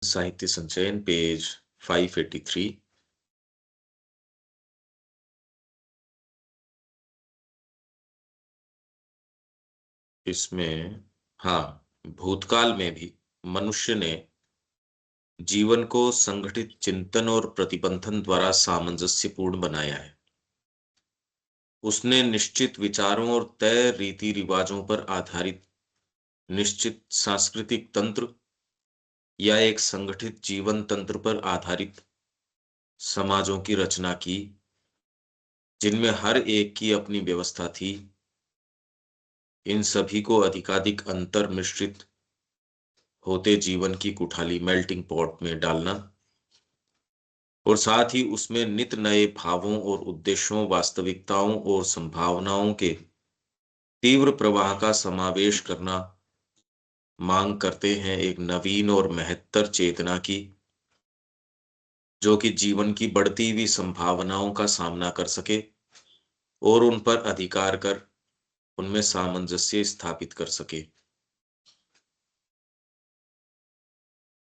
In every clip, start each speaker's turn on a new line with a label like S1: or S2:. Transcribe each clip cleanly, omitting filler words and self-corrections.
S1: साहित्य संचयन पेज 583। इसमें हाँ, भूतकाल में भी मनुष्य ने जीवन को संगठित चिंतन और प्रतिबंधन द्वारा सामंजस्यपूर्ण बनाया है। उसने निश्चित विचारों और तय रीति रिवाजों पर आधारित निश्चित सांस्कृतिक तंत्र या एक संगठित जीवन तंत्र पर आधारित समाजों की रचना की, जिनमें हर एक की अपनी व्यवस्था थी। इन सभी को अधिकाधिक अंतर मिश्रित होते जीवन की कुठाली मेल्टिंग पॉट में डालना और साथ ही उसमें नित नए भावों और उद्देश्यों, वास्तविकताओं और संभावनाओं के तीव्र प्रवाह का समावेश करना मांग करते हैं एक नवीन और महत्तर चेतना की, जो कि जीवन की बढ़ती हुई संभावनाओं का सामना कर सके और उन पर अधिकार कर उनमें सामंजस्य स्थापित कर सके।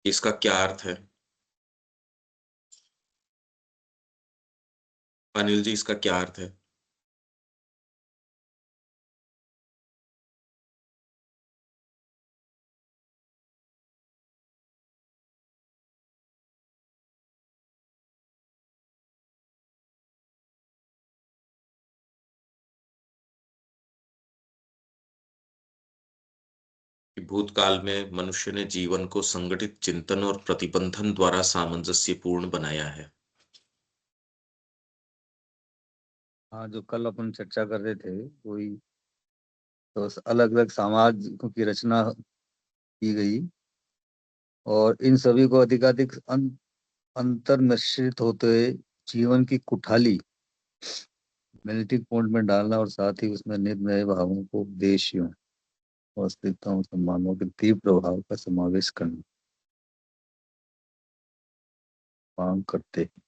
S1: इसका क्या अर्थ है अनिल जी, इसका क्या अर्थ है? कि भूतकाल में मनुष्य ने जीवन को संगठित चिंतन और प्रतिबंधन द्वारा सामंजस्यपूर्ण बनाया है।
S2: हाँ, जो कल अपन चर्चा कर रहे थे वही, तो अलग अलग समाज की रचना की गई और इन सभी को अधिकाधिक अंतर मिश्रित होते हुए जीवन की कुठाली मेल्टिंग पॉइंट में डालना और साथ ही उसमें नित नए भावों को, उद्देश्यों, वास्तविकताओं, सम्मानों के तीव्र प्रभाव का समावेश करना मांग करते हैं।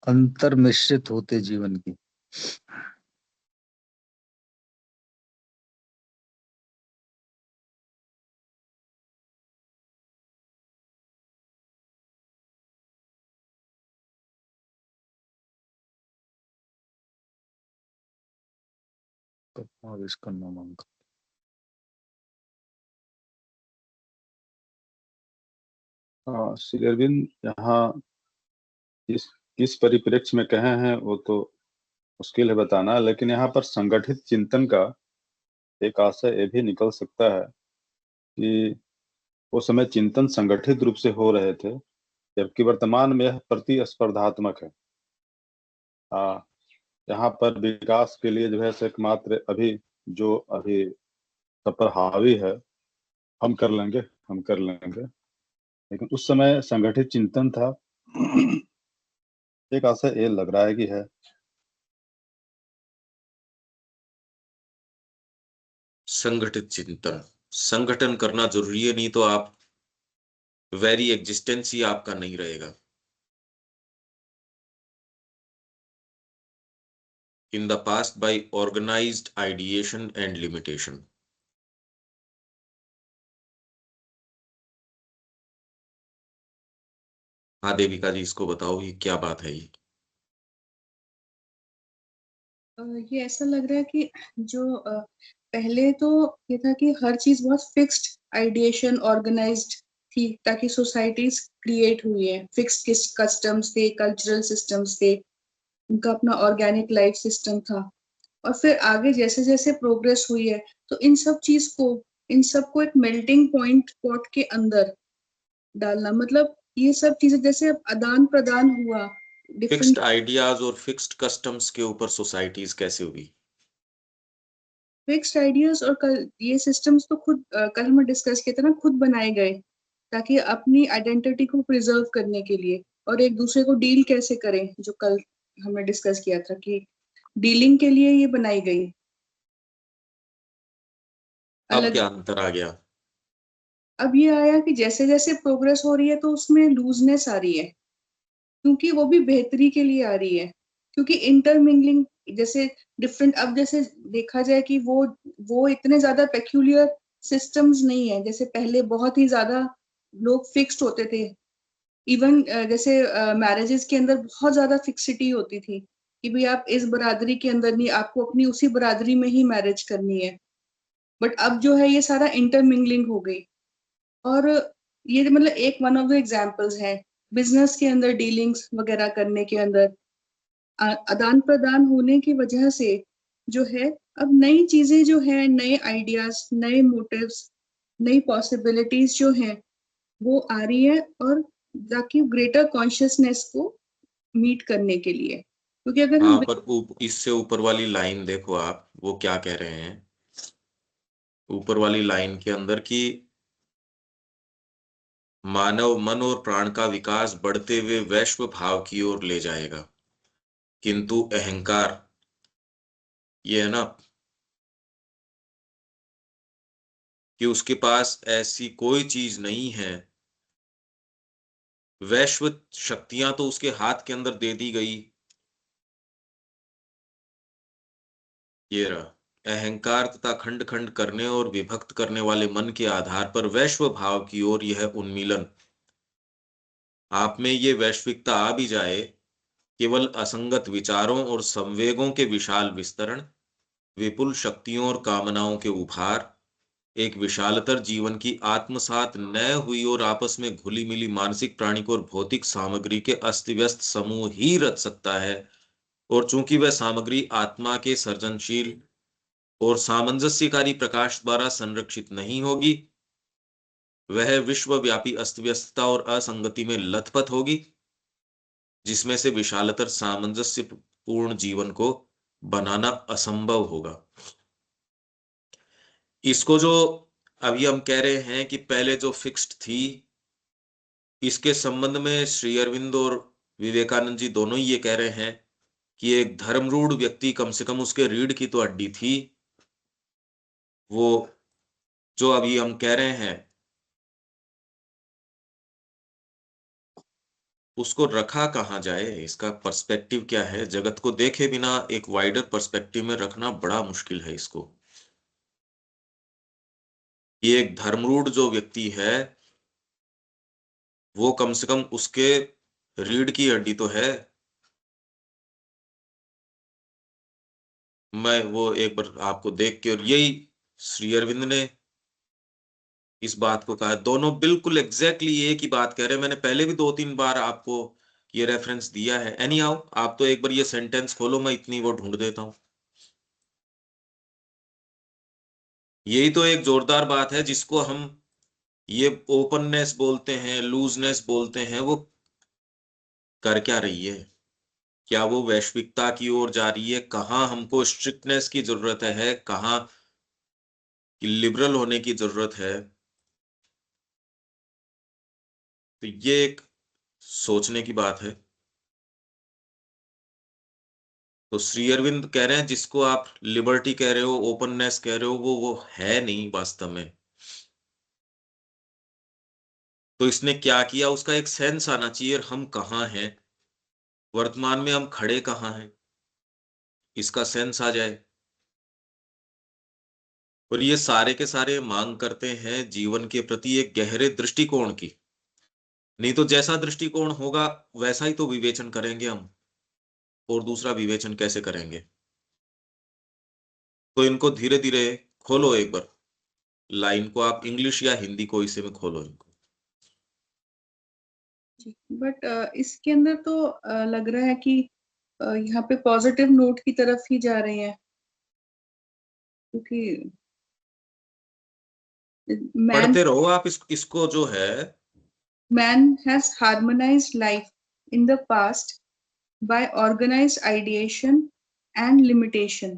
S2: अंतर मिश्रित होते जीवन की, समावेश करना मांग करते।
S3: हाँ श्री अरविंद, यहाँ किस परिप्रेक्ष्य में कहे हैं वो तो मुश्किल है बताना, लेकिन यहाँ पर संगठित चिंतन का एक आशय ये भी निकल सकता है कि उस समय चिंतन संगठित रूप से हो रहे थे, जबकि वर्तमान में यह प्रतिस्पर्धात्मक है। हाँ, यहाँ पर विकास के लिए जो है एकमात्र अभी सब पर हावी है, हम कर लेंगे, हम कर लेंगे, लेकिन उस समय संगठित चिंतन था। एक आशय ये लग रहा है कि है।
S1: संगठित चिंतन, संगठन करना जरूरी है, नहीं तो आप वेरी एग्जिस्टेंस ही आपका नहीं रहेगा। In the past by organised ideation and limitation. हाँ देविका जी, इसको बताओ, ये क्या बात है ये?
S4: ये ऐसा लग रहा है कि जो पहले तो ये था कि हर चीज बहुत फिक्स्ड आइडिएशन ऑर्गेनाइज्ड थी, ताकि सोसाइटीज क्रिएट हुई है, फिक्स्ड कस्टम्स थे, कल्चरल सिस्टम्स थे, उनका अपना ऑर्गेनिक लाइफ सिस्टम था। और फिर आगे जैसे जैसे प्रोग्रेस हुई है, तो इन सबको एक मेल्टिंग पॉट के अंदर डालना, मतलब ये सब चीजें जैसे अब आदान प्रदान हुआ
S1: फिक्स्ड आइडियाज और फिक्स्ड कस्टम्स के ऊपर सोसाइटीज कैसे हुई?
S4: फिक्स्ड आइडियाज और ये सिस्टम्स तो खुद कल हमने डिस्कस किया था ना, खुद बनाए गए ताकि अपनी आइडेंटिटी को प्रिजर्व करने के लिए, और एक दूसरे को डील कैसे करें, जो कल हमने डिस्कस किया था कि डीलिंग के लिए ये बनाई गई।
S1: अब क्या अंतर आ गया?
S4: अब ये आया कि जैसे जैसे प्रोग्रेस हो रही है तो उसमें लूजनेस आ रही है, क्योंकि वो भी बेहतरी के लिए आ रही है, क्योंकि इंटरमिंगलिंग जैसे डिफरेंट, अब जैसे देखा जाए कि वो इतने ज्यादा पेक्यूलियर सिस्टम्स नहीं है जैसे पहले, बहुत ही ज्यादा लोग फिक्स्ड होते थे। इवन जैसे मैरिजेस के अंदर बहुत ज्यादा फिक्सिटी होती थी कि भाई आप इस बरादरी के अंदर नहीं, आपको अपनी उसी बरादरी में ही मैरिज करनी है। बट अब जो है ये सारा इंटरमिंगलिंग हो गई, और ये मतलब एक वन ऑफ द एग्जांपल्स है। बिजनेस के अंदर डीलिंग्स वगैरह करने के अंदर आदान प्रदान होने की वजह से जो है अब नई चीजें जो है, नए आइडियाज, नए मोटिव्स, नई पॉसिबिलिटीज जो है वो आ रही है, और ताकि ग्रेटर कॉन्शियसनेस को मीट करने के लिए, क्योंकि अगर
S1: हाँ,
S4: हम
S1: पर इससे ऊपर वाली लाइन देखो आप, वो क्या कह रहे हैं ऊपर वाली लाइन के अंदर कि मानव मन और प्राण का विकास बढ़ते हुए वैश्व भाव की ओर ले जाएगा, किंतु अहंकार, ये है ना, कि उसके पास ऐसी कोई चीज नहीं है। वैश्व शक्तियां तो उसके हाथ के अंदर दे दी गई। ये रहा अहंकार तथा खंड खंड करने और विभक्त करने वाले मन के आधार पर वैश्व भाव की ओर यह उन्मीलन। आप में ये वैश्विकता आ भी जाए, केवल असंगत विचारों और संवेगों के विशाल विस्तरण, विपुल शक्तियों और कामनाओं के उभार, एक विशालतर जीवन की आत्मसात न हुई और आपस में घुली मिली मानसिक, प्राणिक और भौतिक सामग्री के अस्त व्यस्त समूह ही रच सकता है। और चूंकि वह सामग्री आत्मा के सर्जनशील और सामंजस्यकारी प्रकाश द्वारा संरक्षित नहीं होगी, वह विश्वव्यापी अस्तव्यस्तता और असंगति में लथपथ होगी, जिसमें से विशालतर सामंजस्य पूर्ण जीवन को बनाना असंभव होगा। इसको जो अभी हम कह रहे हैं कि पहले जो फिक्स्ड थी, इसके संबंध में श्री अरविंद और विवेकानंद जी दोनों ही ये कह रहे हैं कि एक धर्मरूढ़ व्यक्ति, कम से कम उसके रीढ़ की तो हड्डी थी, वो जो अभी हम कह रहे हैं उसको रखा कहाँ जाए, इसका पर्सपेक्टिव क्या है, जगत को देखे बिना एक वाइडर पर्सपेक्टिव में रखना बड़ा मुश्किल है इसको। ये एक धर्मरूढ़ जो व्यक्ति है, वो कम से कम उसके रीढ़ की हड्डी तो है। मैं वो एक बार आपको देख के, और यही श्री अरविंद ने इस बात को कहा, दोनों बिल्कुल एग्जैक्टली एक ही बात कह रहे हैं। मैंने पहले भी 2-3 बार आपको ये रेफरेंस दिया है। एनी हाउ, आप तो एक बार ये सेंटेंस खोलो, मैं इतनी वो ढूंढ देता हूं। यही तो एक जोरदार बात है जिसको हम ये ओपननेस बोलते हैं, लूजनेस बोलते हैं। वो कर क्या रही है? क्या वो वैश्विकता की ओर जा रही है? कहाँ हमको स्ट्रिक्टनेस की जरूरत है, कहाँ लिबरल होने की जरूरत है? तो ये एक सोचने की बात है। तो श्री अरविंद कह रहे हैं जिसको आप लिबर्टी कह रहे हो, ओपननेस कह रहे हो, वो है नहीं वास्तव में। तो इसने क्या किया, उसका एक सेंस आना चाहिए, हम कहाँ हैं, वर्तमान में हम खड़े कहाँ हैं, इसका सेंस आ जाए। और ये सारे के सारे मांग करते हैं जीवन के प्रति एक गहरे दृष्टिकोण की। नहीं तो जैसा दृष्टिकोण होगा वैसा ही तो विवेचन करेंगे हम, और दूसरा विवेचन कैसे करेंगे? तो इनको धीरे धीरे खोलो, एक बार लाइन को आप इंग्लिश या हिंदी को इसे में खोलो इनको।
S4: बट इसके अंदर तो लग रहा है कि यहाँ पे पॉजिटिव नोट की तरफ ही जा रहे हैं, क्योंकि मैन
S1: पढ़ते रहो आप इसको जो है।
S4: man has harmonized life in the past by organized ideation and limitation.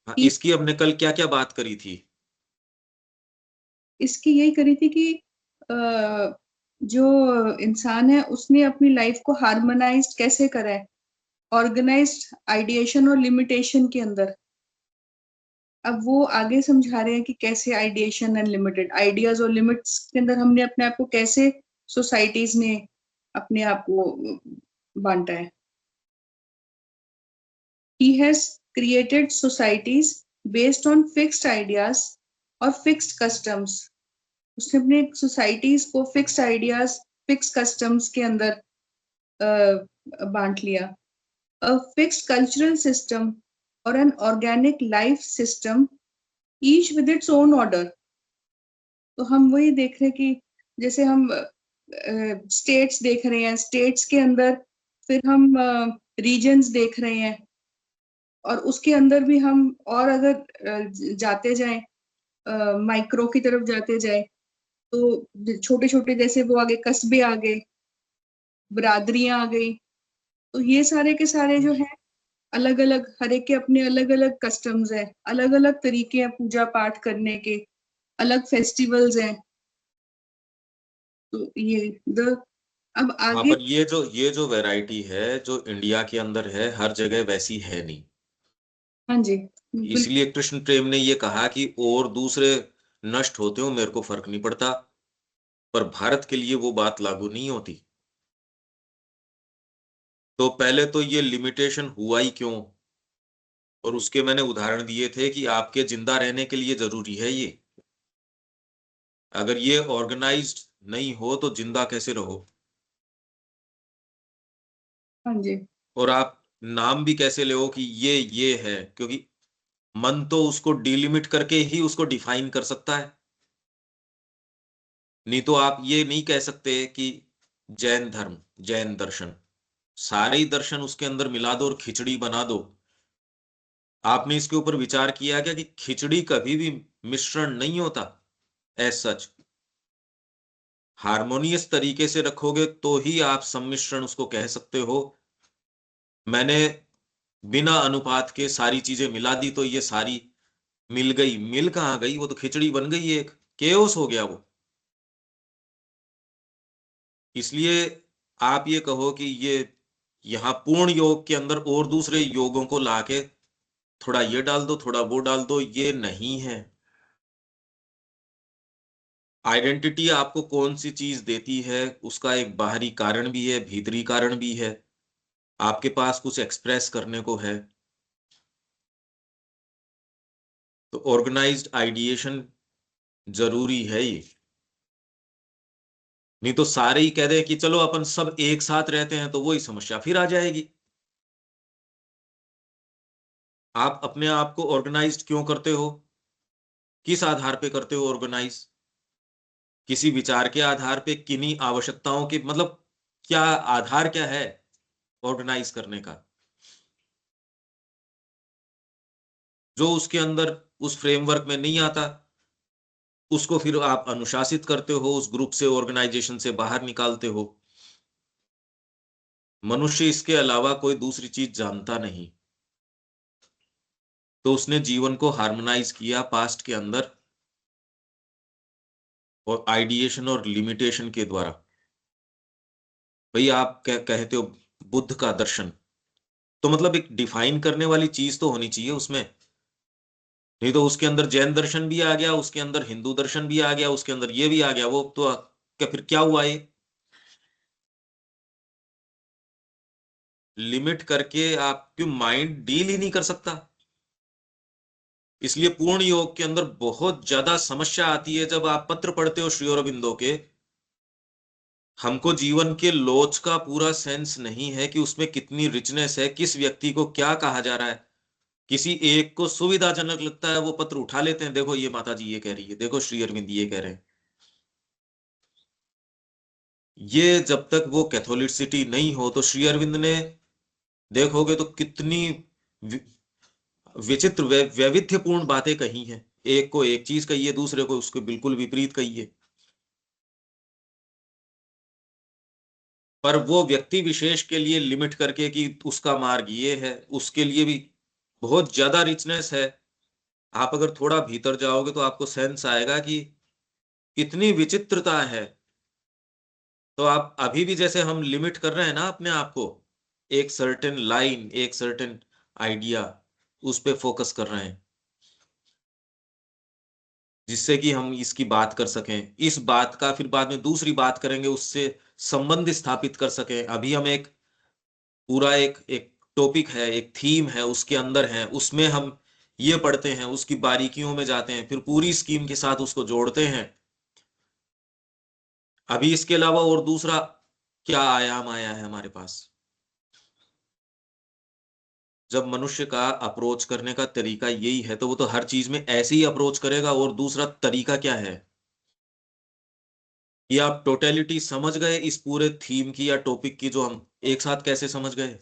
S1: हाँ, इसकी हमने कल क्या क्या बात करी थी?
S4: इसकी यही करी थी कि जो इंसान है उसने अपनी लाइफ को हार्मोनाइज्ड कैसे करा है, ऑर्गेनाइज्ड आइडिएशन और लिमिटेशन के अंदर। अब वो आगे समझा रहे हैं कि कैसे आइडिएशन अनलिमिटेड आइडियाज और लिमिट्स के अंदर हमने अपने आप को कैसे सोसाइटीज ने अपने आप को बांटा है. He has created societies based on fixed ideas और fixed customs. उसने अपने सोसाइटीज को फिक्स्ड आइडियाज फिक्स्ड कस्टम्स के अंदर बांट लिया. A fixed cultural system or an organic life system, each with its own order. तो हम वही देख रहे हैं कि जैसे हम स्टेट्स देख रहे हैं, स्टेट्स के अंदर फिर हम रीजन्स देख रहे हैं, और उसके अंदर भी हम और अगर जाते जाएं माइक्रो की तरफ जाते जाए तो छोटे छोटे जैसे वो आगे कस्बे आ गए, बिरादरियां आ गई. तो ये सारे के सारे जो है अलग अलग, हर एक के अपने अलग अलग कस्टम्स है, अलग अलग तरीके हैं पूजा पाठ करने के, अलग फेस्टिवल्स हैं. तो ये अब
S1: हाँ,
S4: आगे
S1: पर ये जो वैरायटी है जो इंडिया के अंदर है, हर जगह वैसी है नहीं.
S4: हाँ जी बिल्कुल.
S1: इसलिए कृष्ण प्रेम ने ये कहा कि और दूसरे नष्ट होते हो मेरे को फर्क नहीं पड़ता, पर भारत के लिए वो बात लागू नहीं होती. तो पहले तो ये लिमिटेशन हुआ ही क्यों, और उसके मैंने उदाहरण दिए थे कि आपके जिंदा रहने के लिए जरूरी है ये. अगर ये ऑर्गेनाइज्ड नहीं हो तो जिंदा कैसे रहो,
S4: हाँ जी
S1: और आप नाम भी कैसे ले कि ये है, क्योंकि मन तो उसको डिलिमिट करके ही उसको डिफाइन कर सकता है. नहीं तो आप ये नहीं कह सकते कि जैन धर्म, जैन दर्शन, सारे ही दर्शन उसके अंदर मिला दो और खिचड़ी बना दो. आपने इसके ऊपर विचार किया क्या कि खिचड़ी कभी भी मिश्रण नहीं होता एज सच. हार्मोनियस तरीके से रखोगे तो ही आप सम्मिश्रण उसको कह सकते हो. मैंने बिना अनुपात के सारी चीजें मिला दी तो ये सारी मिल गई, मिल कहाँ गई, वो तो खिचड़ी बन गई, एक केओस हो गया वो. इसलिए आप ये कहो कि ये यहाँ पूर्ण योग के अंदर और दूसरे योगों को लाके थोड़ा ये डाल दो थोड़ा वो डाल दो, ये नहीं है. आइडेंटिटी आपको कौन सी चीज देती है उसका एक बाहरी कारण भी है, भीतरी कारण भी है. आपके पास कुछ एक्सप्रेस करने को है, तो ऑर्गेनाइज्ड आइडिएशन जरूरी है ये. नहीं तो सारे ही कह दे कि चलो अपन सब एक साथ रहते हैं, तो वही समस्या फिर आ जाएगी. आप अपने आप को ऑर्गेनाइज्ड क्यों करते हो, किस आधार पे करते हो ऑर्गेनाइज? किसी विचार के आधार पे, किन्हीं आवश्यकताओं के, मतलब क्या आधार क्या है ऑर्गेनाइज करने का, जो उसके अंदर उस फ्रेमवर्क में नहीं आता उसको फिर आप अनुशासित करते हो, उस ग्रुप से, ऑर्गेनाइजेशन से बाहर निकालते हो. मनुष्य इसके अलावा कोई दूसरी चीज जानता नहीं. तो उसने जीवन को हार्मोनाइज किया पास्ट के अंदर, और आइडिएशन और लिमिटेशन के द्वारा. भाई आप कहते हो बुद्ध का दर्शन, तो मतलब एक डिफाइन करने वाली चीज तो होनी चाहिए उसमें. नहीं तो उसके अंदर जैन दर्शन भी आ गया, उसके अंदर हिंदू दर्शन भी आ गया, उसके अंदर ये भी आ गया, वो तो क्या फिर क्या हुआ ये? लिमिट करके आप क्यों माइंड डील ही नहीं कर सकता? इसलिए पूर्ण योग के अंदर बहुत ज्यादा समस्या आती है जब आप पत्र पढ़ते हो श्री अरबिंदो के. हमको जीवन के लोच का पूरा सेंस नहीं है कि उसमें कितनी रिचनेस है, किस व्यक्ति को क्या कहा जा रहा है. किसी एक को सुविधाजनक लगता है, वो पत्र उठा लेते हैं, देखो ये माता जी ये कह रही है, देखो श्री अरविंद ये कह रहे हैं. ये जब तक वो कैथोलिसिटी नहीं हो, तो श्री अरविंद ने देखोगे तो कितनी विचित्र वैविध्यपूर्ण बातें कही हैं. एक को एक चीज कही है, दूसरे को उसके बिल्कुल विपरीत कही है. पर वो व्यक्ति विशेष के लिए लिमिट करके कि उसका मार्ग ये है, उसके लिए भी बहुत ज्यादा रिचनेस है. आप अगर थोड़ा भीतर जाओगे तो आपको सेंस आएगा कि कितनी विचित्रता है. तो आप अभी भी जैसे हम लिमिट कर रहे हैं ना अपने आप को, एक सर्टेन लाइन, एक सर्टेन आइडिया, उस पे फोकस कर रहे हैं. जिससे कि हम इसकी बात कर सकें, इस बात का फिर बाद में दूसरी बात करेंगे, उससे संबंध स्थापित कर सकें। अभी हम एक पूरा एक एक टॉपिक है, एक थीम है, उसके अंदर है, उसमें हम ये पढ़ते हैं, उसकी बारीकियों में जाते हैं, फिर पूरी स्कीम के साथ उसको जोड़ते हैं। अभी इसके अलावा और दूसरा क्या आयाम आया है हमारे पास? जब मनुष्य का अप्रोच करने का तरीका यही है, तो वो तो हर चीज में ऐसे ही अप्रोच करेगा। और दूसरा तरीका क्या है? ये आप टोटलिटी समझ गए इस पूरे थीम की या टॉपिक की, जो हम एक साथ कैसे समझ गए?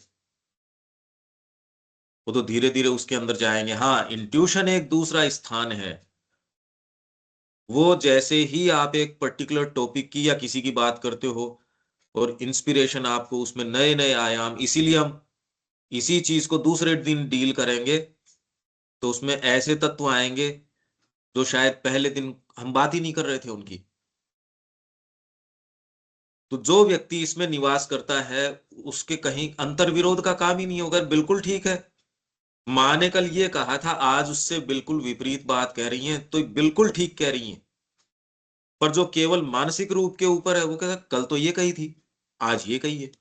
S1: वो तो धीरे धीरे उसके अंदर जाएंगे। हाँ, इंट्यूशन एक दूसरा स्थान है। वो जैसे ही आप एक पर्टिकुलर टॉपिक की या किसी की बात करते हो, और इंस्पिरेशन आपको उसमें नए नए आयाम, इसीलिए हम इसी चीज को दूसरे दिन डील करेंगे, तो उसमें ऐसे तत्व आएंगे जो शायद पहले दिन हम बात ही नहीं कर रहे थे उनकी। तो जो व्यक्ति इसमें निवास करता है, उसके कहीं अंतर विरोध का काम ही नहीं होगा। बिल्कुल ठीक है, माँ ने कल ये कहा था, आज उससे बिल्कुल विपरीत बात कह रही हैं, तो बिल्कुल ठीक कह रही हैं। पर जो केवल मानसिक रूप के ऊपर है, वो कहता कल तो ये कही थी, आज ये कही है।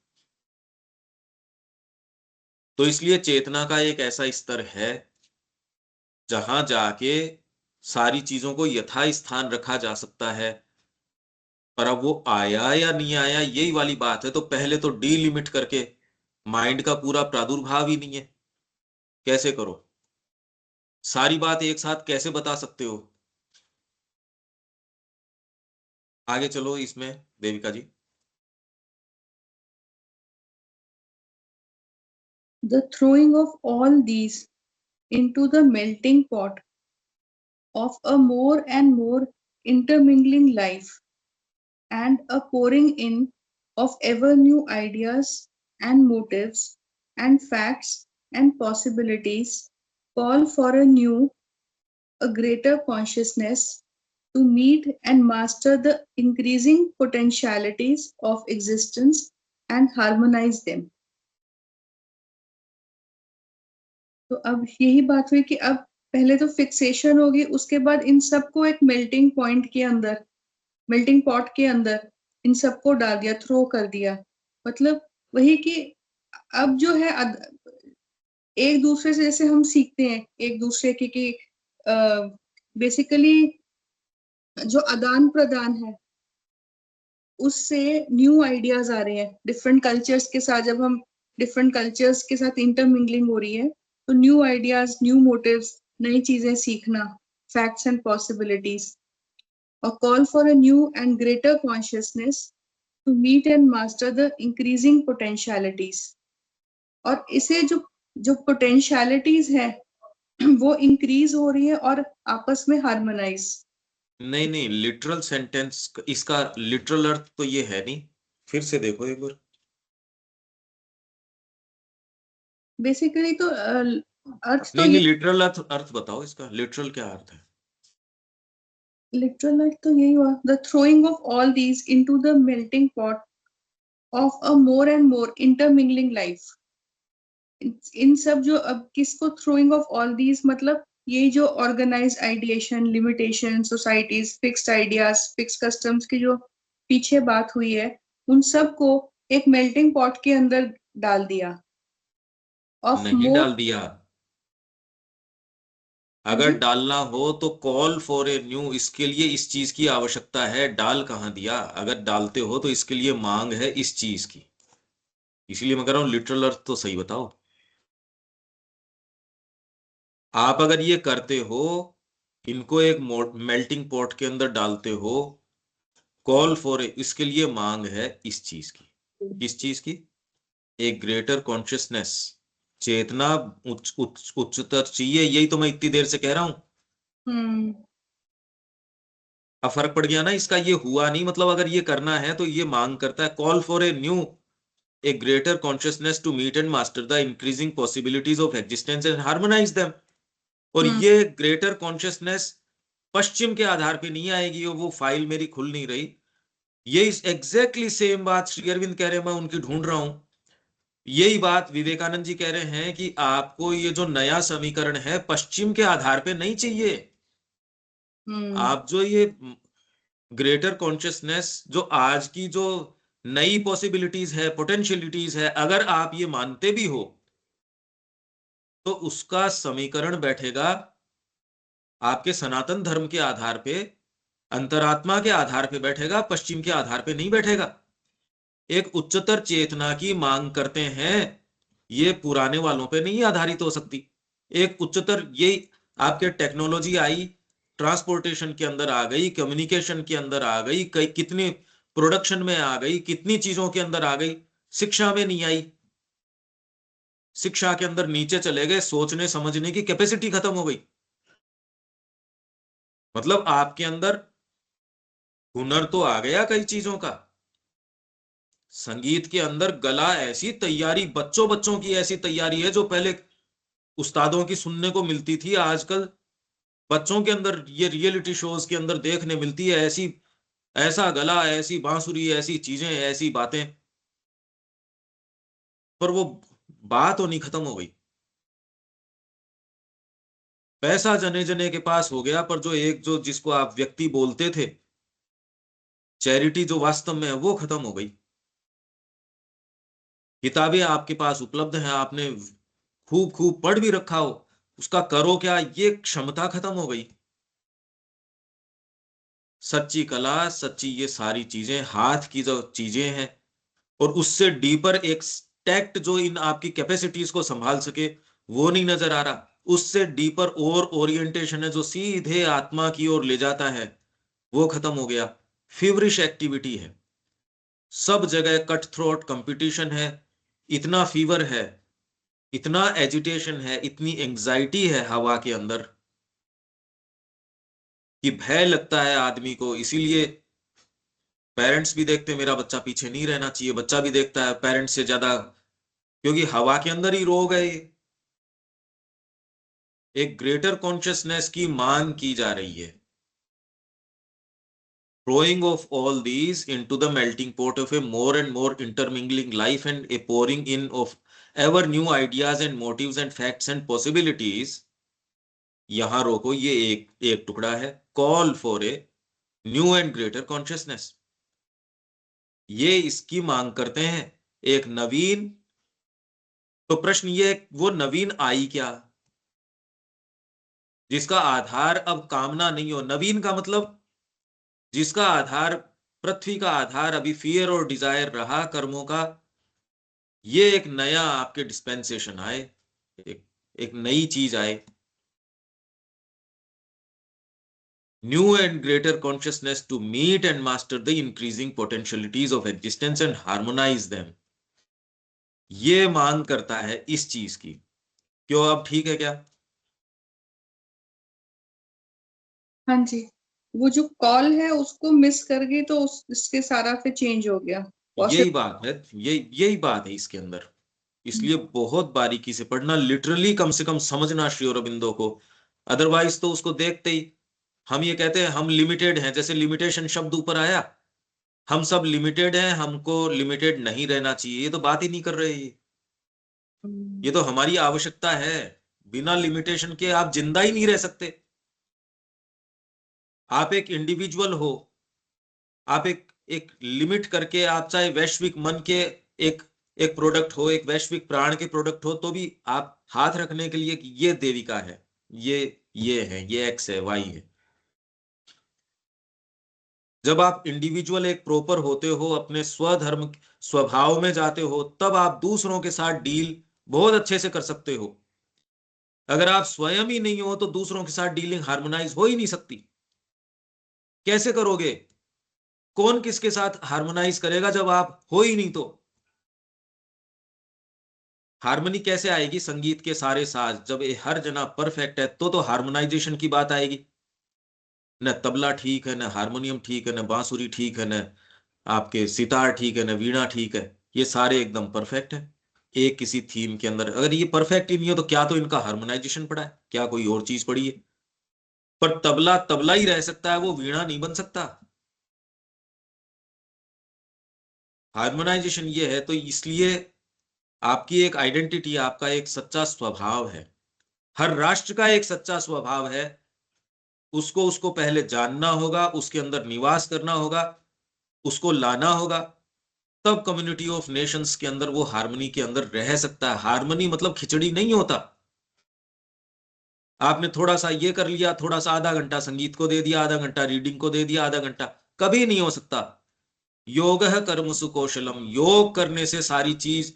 S1: तो इसलिए चेतना का एक ऐसा स्तर है जहां जाके सारी चीजों को यथा स्थान रखा जा सकता है। पर अब वो आया या नहीं आया, यही वाली बात है। तो पहले तो डीलिमिट करके, माइंड का पूरा प्रादुर्भाव ही नहीं है, कैसे करो? सारी बात एक साथ कैसे बता सकते हो? आगे चलो इसमें, देविका जी।
S4: The throwing of all these into the melting pot of a more and more intermingling life, and a pouring in of ever new ideas and motives and facts and possibilities, call for a greater consciousness to meet and master the increasing potentialities of existence and harmonize them. तो अब यही बात हुई कि अब पहले तो fixation होगी, उसके बाद इन सबको एक मेल्टिंग पॉइंट के अंदर, मेल्टिंग पॉट के अंदर इन सबको डाल दिया, थ्रो कर दिया। मतलब वही कि अब जो है एक दूसरे से जैसे हम सीखते हैं एक दूसरे की कि बेसिकली जो आदान प्रदान है, उससे न्यू आइडियाज आ रहे हैं डिफरेंट कल्चर्स के साथ। जब हम डिफरेंट कल्चर्स के साथ इंटरमिंगलिंग हो रही है, तो न्यू आइडियाज, न्यू मोटिव्स, नई चीजें सीखना, फैक्ट्स एंड पॉसिबिलिटीज, और call for a new and greater consciousness to meet and master the increasing potentialities. और इसे जो जो पोटेंशियलिटीज है वो इंक्रीज हो रही है और आपस में हार्मोनाइज।
S1: नहीं नहीं, लिटरल सेंटेंस इसका लिटरल अर्थ तो ये है नहीं, फिर से देखो एक बार।
S4: बेसिकली तो अर्थ तो
S1: नहीं नहीं,
S4: ये,
S1: लिटरल अर्थ अर्थ बताओ इसका, लिटरल क्या अर्थ है?
S4: लिटरल अर्थ तो यही हुआ, the throwing of all these into the melting pot of a more and more intermingling life. इन सब जो अब किसको थ्रोइंग ऑफ ऑल दीज, मतलब ये जो organise ideation, limitation, societies, fixed ideas, fixed customs की जो पीछे बात हुई है, उन सब को एक मेल्टिंग पॉट के अंदर डाल दिया। ऑफ
S1: नहीं
S4: मोर,
S1: डाल दिया। अगर
S4: जी
S1: डालना हो तो कॉल फॉर ए न्यू, इसके लिए इस चीज की आवश्यकता है। डाल कहाँ दिया? अगर डालते हो तो इसके लिए मांग है इस चीज की। इसीलिए मैं कह रहा हूं लिटरल अर्थ तो सही बताओ। आप अगर ये करते हो, इनको एक मेल्टिंग पॉट के अंदर डालते हो, कॉल फॉर, इसके लिए मांग है इस चीज की। किस चीज की? एक ग्रेटर कॉन्शियसनेस, चेतना उच्चतर चाहिए। यही तो मैं इतनी देर से कह रहा हूं।
S4: हम्म
S1: अब फर्क पड़ गया ना इसका। ये हुआ नहीं, मतलब अगर ये करना है तो ये मांग करता है, call for a new, a greater consciousness to meet and master the increasing possibilities of existence and harmonise them. और
S4: हम्म
S1: ये ग्रेटर कॉन्शियसनेस पश्चिम के आधार पे नहीं आएगी। और वो फाइल मेरी खुल नहीं रही। ये एग्जैक्टली सेम बात श्री अरविंद कह रहे हैं, मैं उनकी ढूंढ रहा हूं। यही बात विवेकानंद जी कह रहे हैं कि आपको ये जो नया समीकरण है, पश्चिम के आधार पे नहीं चाहिए। आप जो ये ग्रेटर कॉन्शियसनेस, जो आज की जो नई पॉसिबिलिटीज है, पोटेंशियलिटीज है, अगर आप ये मानते भी हो तो उसका समीकरण बैठेगा आपके सनातन धर्म के आधार पे, अंतरात्मा के आधार पे बैठेगा, पश्चिम के आधार पे नहीं बैठेगा। एक उच्चतर चेतना की मांग करते हैं, ये पुराने वालों पे नहीं आधारित हो सकती। एक उच्चतर, ये आपके टेक्नोलॉजी आई, ट्रांसपोर्टेशन के अंदर आ गई, कम्युनिकेशन के अंदर आ गई, कई कितनी प्रोडक्शन में आ गई, कितनी चीजों के अंदर आ गई, शिक्षा में नहीं आई। शिक्षा के अंदर नीचे चले गए, सोचने समझने की कैपेसिटी खत्म हो गई। मतलब आपके अंदर हुनर तो आ गया कई चीजों का, संगीत के अंदर गला ऐसी तैयारी, बच्चों बच्चों की ऐसी तैयारी है जो पहले उस्तादों की सुनने को मिलती थी, आजकल बच्चों के अंदर ये रियलिटी शोज के अंदर देखने मिलती है। ऐसी, ऐसा गला, ऐसी बांसुरी, ऐसी चीजें, ऐसी बातें, पर वो बात होनी खत्म हो गई। पैसा जने जने के पास हो गया, पर जो एक, जो जिसको आप व्यक्ति बोलते थे, चैरिटी जो वास्तव में है, वो खत्म हो गई। किताबें आपके पास उपलब्ध हैं, आपने खूब खूब पढ़ भी रखा हो, उसका करो क्या, ये क्षमता खत्म हो गई। सच्ची कला, सच्ची ये सारी चीजें हाथ की जो चीजें हैं, और उससे डीपर एक टैक्ट जो इन आपकी कैपेसिटीज को संभाल सके, वो नहीं नजर आ रहा। उससे डीपर और ओरिएंटेशन है जो सीधे आत्मा की ओर ले जाता है, वो खत्म हो गया। फीवरिश एक्टिविटी है, सब जगह कट थ्रोट कंपटीशन है, इतना फीवर है, इतना एजिटेशन है, इतनी एंजाइटी है हवा के अंदर कि भय लगता है आदमी को। इसीलिए पेरेंट्स भी देखते मेरा बच्चा पीछे नहीं रहना चाहिए, बच्चा भी देखता है पेरेंट्स से ज्यादा, क्योंकि हवा के अंदर ही रोग है ये। एक ग्रेटर कॉन्शियसनेस की मांग की जा रही है, throwing of all these into the melting pot of a more and more intermingling life and a pouring in of ever new ideas and motives and facts and possibilities। यहां रोको, ये एक टुकड़ा है, call for a new and greater consciousness. ये इसकी मांग करते हैं, एक नवीन। तो प्रश्न ये, वो नवीन आई क्या, जिसका आधार अब कामना नहीं हो। नवीन का मतलब जिसका आधार, पृथ्वी का आधार अभी फियर और डिजायर रहा कर्मों का, ये एक नया आपके डिस्पेंसेशन आए, एक नई चीज आए। New and greater consciousness to meet and master the increasing potentialities of existence and harmonise them. ये मांग करता है इस चीज की। क्यों, अब ठीक है क्या?
S4: हाँ जी, वो जो कॉल है उसको मिस कर गई तो इसके सारा फिर चेंज हो गया।
S1: यही बात है, यही बात है इसके अंदर। इसलिए बहुत बारीकी से पढ़ना, लिटरली कम से कम समझना श्री अरबिंदो को। अदरवाइज तो उसको देखते ही हम ये कहते हैं हम लिमिटेड हैं, जैसे लिमिटेशन शब्द ऊपर आया, हम सब लिमिटेड हैं, हमको लिमिटेड नहीं रहना चाहिए, ये तो बात ही नहीं कर रहे। ये तो हमारी आवश्यकता है, बिना लिमिटेशन के आप जिंदा ही नहीं रह सकते। आप एक इंडिविजुअल हो, आप एक लिमिट करके, आप चाहे वैश्विक मन के एक एक प्रोडक्ट हो, एक वैश्विक प्राण के प्रोडक्ट हो, तो भी आप हाथ रखने के लिए कि ये देविका है, ये है, ये एक्स है, वाई है। जब आप इंडिविजुअल एक प्रॉपर होते हो, अपने स्वधर्म स्वभाव में जाते हो, तब आप दूसरों के साथ डील बहुत अच्छे से कर सकते हो। अगर आप स्वयं ही नहीं हो तो दूसरों के साथ डीलिंग हार्मोनाइज हो ही नहीं सकती। कैसे करोगे? कौन किसके साथ हार्मोनाइज करेगा जब आप हो ही नहीं? तो हार्मनी कैसे आएगी? संगीत के सारे साज जब ये हर जना परफेक्ट है तो हार्मोनाइजेशन की बात आएगी। न तबला ठीक है, न हारमोनियम ठीक है, न बांसुरी ठीक है, न आपके सितार ठीक है, न वीणा ठीक है, ये सारे एकदम परफेक्ट है एक किसी थीम के अंदर। अगर ये परफेक्ट ही नहीं हो तो क्या तो इनका हार्मोनाइजेशन पड़ा है, क्या कोई और चीज पड़ी है? पर तबला तबला ही रह सकता है, वो वीणा नहीं बन सकता। हार्मोनाइजेशन ये है, तो इसलिए आपकी एक आइडेंटिटी, आपका एक सच्चा स्वभाव है, हर राष्ट्र का एक सच्चा स्वभाव है उसको पहले जानना होगा, उसके अंदर निवास करना होगा, उसको लाना होगा, तब कम्युनिटी ऑफ नेशंस के अंदर वो हार्मनी के अंदर रह सकता है। हार्मनी मतलब खिचड़ी नहीं होता। आपने थोड़ा सा ये कर लिया, थोड़ा सा आधा घंटा संगीत को दे दिया, आधा घंटा रीडिंग को दे दिया, आधा घंटा, कभी नहीं हो सकता। योगः कर्मसु कौशलम, योग करने से सारी चीज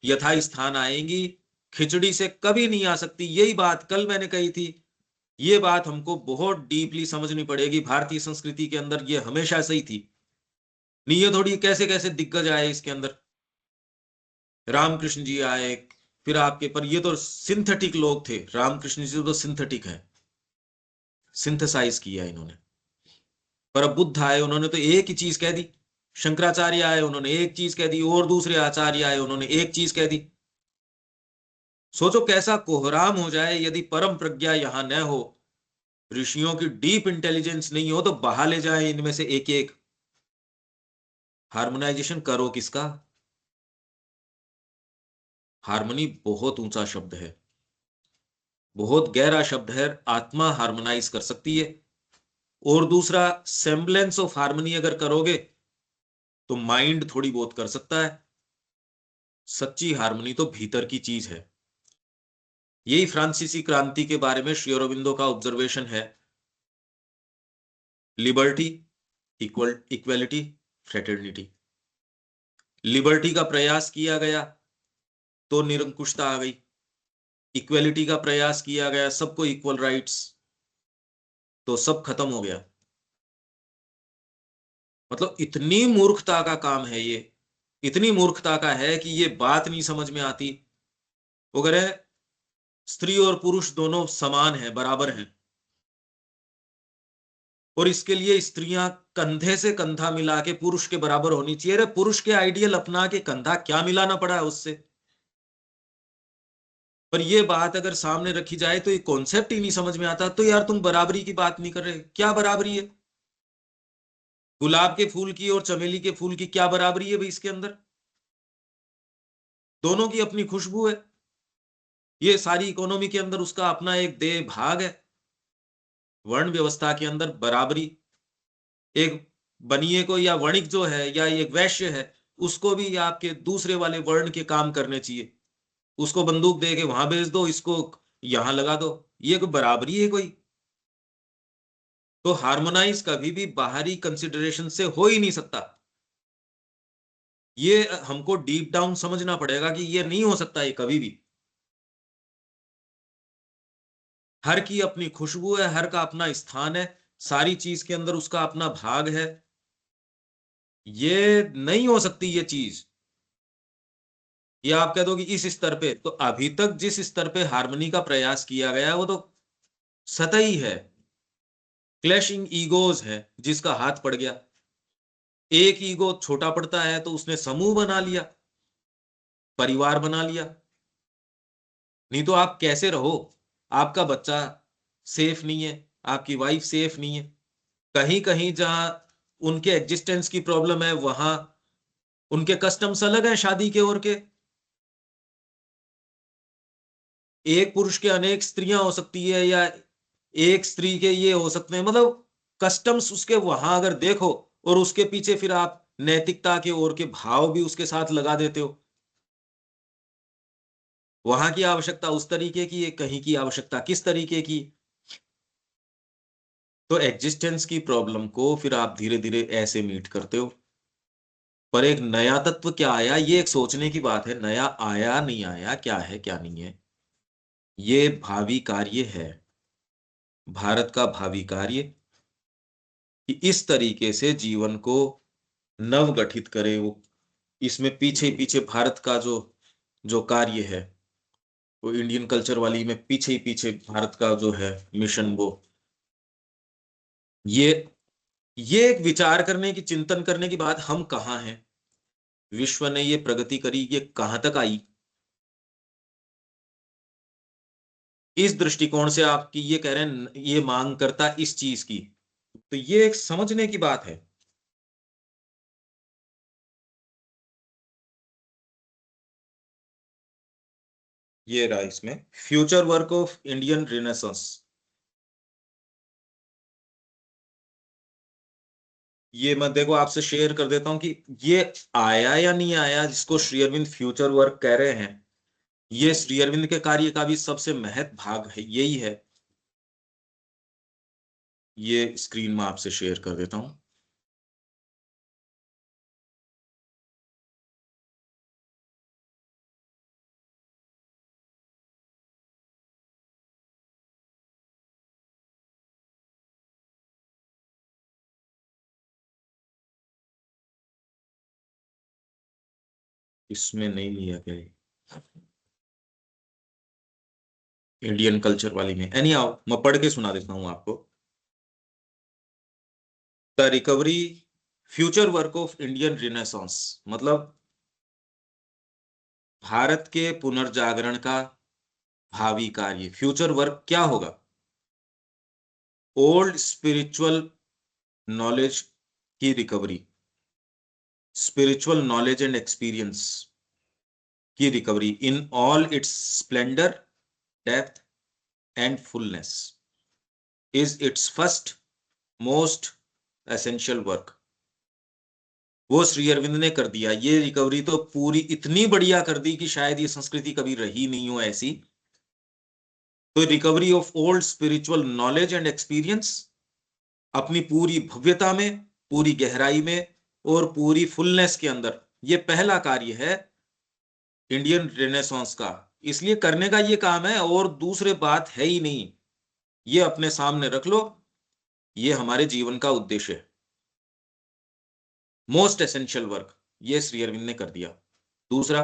S1: यथा स्थान आएंगी, खिचड़ी से कभी नहीं आ सकती। यही बात कल मैंने कही थी, ये बात हमको बहुत डीपली समझनी पड़ेगी। भारतीय संस्कृति के अंदर ये हमेशा सही थी। नहीं ये थोड़ी कैसे कैसे दिग्गज आए इसके अंदर, रामकृष्ण जी आए, फिर आपके, पर ये तो सिंथेटिक लोग थे। रामकृष्ण जी तो सिंथेटिक है, सिंथेसाइज किया इन्होंने। पर अब बुद्ध आए, उन्होंने तो एक ही चीज कह दी। शंकराचार्य आए, उन्होंने एक चीज कह दी, और दूसरे आचार्य आए, उन्होंने एक चीज कह दी। सोचो कैसा कोहराम हो जाए यदि परम प्रज्ञा यहां न हो, ऋषियों की डीप इंटेलिजेंस नहीं हो, तो बहा ले जाए इनमें से एक एक। हार्मोनाइजेशन करो किसका? हार्मनी बहुत ऊंचा शब्द है, बहुत गहरा शब्द है। आत्मा हार्मोनाइज कर सकती है। और दूसरा, सेम्बलेंस ऑफ हार्मनी अगर करोगे तो माइंड थोड़ी बहुत कर सकता है। सच्ची हार्मनी तो भीतर की चीज है। यही फ्रांसीसी क्रांति के बारे में श्री अरबिंदो का ऑब्जर्वेशन है। Liberty, equality, fraternity. लिबर्टी का प्रयास किया गया तो निरंकुशता आ गई। इक्वलिटी का प्रयास किया गया, सबको इक्वल राइट्स, तो सब खत्म हो गया। मतलब इतनी मूर्खता का काम है ये, इतनी मूर्खता का है कि ये बात नहीं समझ में आती। वो कह रहे हैं स्त्री और पुरुष दोनों समान हैं, बराबर हैं, और इसके लिए स्त्रियां कंधे से कंधा मिला के पुरुष के बराबर होनी चाहिए। अरे पुरुष के आइडियल अपना के कंधा क्या मिलाना पड़ा है उससे? पर ये बात अगर सामने रखी जाए तो ये कॉन्सेप्ट ही नहीं समझ में आता। तो यार तुम बराबरी की बात नहीं कर रहे, क्या बराबरी है? गुलाब के फूल की और चमेली के फूल की क्या बराबरी है भाई इसके अंदर? दोनों की अपनी खुशबू है। ये सारी इकोनॉमी के अंदर उसका अपना एक देह भाग है। वर्ण व्यवस्था के अंदर बराबरी, एक बनिए को या वणिक जो है या एक वैश्य है, उसको भी आपके दूसरे वाले वर्ण के काम करने चाहिए। उसको बंदूक दे के वहां भेज दो, इसको यहां लगा दो, ये कोई बराबरी है कोई? तो हार्मोनाइज कभी भी बाहरी कंसिडरेशन से हो ही नहीं सकता। ये हमको डीप डाउन समझना पड़ेगा कि ये नहीं हो सकता, ये कभी भी। हर की अपनी खुशबू है, हर का अपना स्थान है, सारी चीज के अंदर उसका अपना भाग है। ये नहीं हो सकती ये चीज। ये आप कह दो कि इस स्तर पे, तो अभी तक जिस स्तर पे हार्मनी का प्रयास किया गया है वो तो सतही है। क्लैशिंग ईगोज है, जिसका हाथ पड़ गया, एक ईगो छोटा पड़ता है तो उसने समूह बना लिया, परिवार बना लिया। नहीं तो आप कैसे रहो? आपका बच्चा सेफ नहीं है, आपकी वाइफ सेफ नहीं है। कहीं कहीं जहां उनके एग्जिस्टेंस की प्रॉब्लम है, वहां उनके कस्टम्स अलग हैं शादी के और के। एक पुरुष के अनेक स्त्रियां हो सकती है, या एक स्त्री के ये हो सकते हैं। मतलब कस्टम्स उसके वहां अगर देखो, और उसके पीछे फिर आप नैतिकता के और के भाव भी उसके साथ लगा देते हो। वहां की आवश्यकता उस तरीके की है, कहीं की आवश्यकता किस तरीके की। तो एग्जिस्टेंस की प्रॉब्लम को फिर आप धीरे धीरे ऐसे मीट करते हो। पर एक नया तत्व क्या आया, ये एक सोचने की बात है। नया आया नहीं आया, क्या है क्या नहीं है, ये भावी कार्य है, भारत का भावी कार्य, कि इस तरीके से जीवन को नवगठित करे वो। इसमें पीछे पीछे भारत का जो जो कार्य है, वो इंडियन कल्चर वाली में पीछे ही पीछे भारत का जो है मिशन, वो ये ये एक विचार करने की, चिंतन करने की बात। हम कहाँ हैं? विश्व ने ये प्रगति करी, ये कहां तक आई? इस दृष्टिकोण से आपकी ये कह रहे हैं, ये मांग करता इस चीज की, तो ये एक समझने की बात है। ये रहा इसमें future work of Indian renaissance. ये मैं देखो आपसे शेयर कर देता हूं कि ये आया या नहीं आया जिसको श्री अरविंद फ्यूचर वर्क कह रहे हैं, ये श्री अरविंद के कार्य का भी सबसे महत्व भाग है, यही है। ये स्क्रीन में आपसे शेयर कर देता हूं। इसमें नहीं लिया गया है। इंडियन कल्चर वाली में एनी आओ मैं पढ़ के सुना देता हूं आपको। The recovery future work of Indian Renaissance, मतलब भारत के पुनर्जागरण का भावी कार्य, फ्यूचर वर्क क्या होगा? ओल्ड स्पिरिचुअल नॉलेज की recovery, spiritual knowledge and experience की recovery in all its splendour, depth and fullness is its first most essential work. वो श्री अरविंद ने कर दिया। ये रिकवरी तो पूरी इतनी बढ़िया कर दी कि शायद ये संस्कृति कभी रही नहीं हो ऐसी। तो recovery of old spiritual knowledge and experience अपनी पूरी भव्यता में, पूरी गहराई में और पूरी फुलनेस के अंदर, ये पहला कार्य है इंडियन रेनेसांस का। इसलिए करने का ये काम है और दूसरे बात है ही नहीं। ये अपने सामने रख लो, ये हमारे जीवन का उद्देश्य है, मोस्ट एसेंशियल वर्क, ये श्री अरविंद ने कर दिया। दूसरा,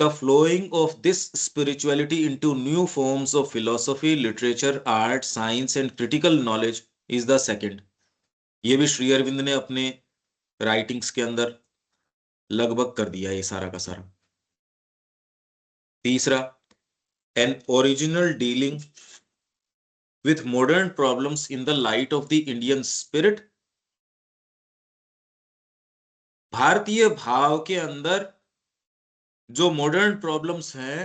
S1: the flowing of this spirituality into new forms of philosophy, literature, art, science and critical knowledge is the second. ये भी श्री अरविंद ने अपने राइटिंग्स के अंदर लगभग कर दिया ये सारा का सारा। तीसरा, an original dealing with modern problems in the light of the Indian spirit, भारतीय भाव के अंदर जो मॉडर्न प्रॉब्लम्स हैं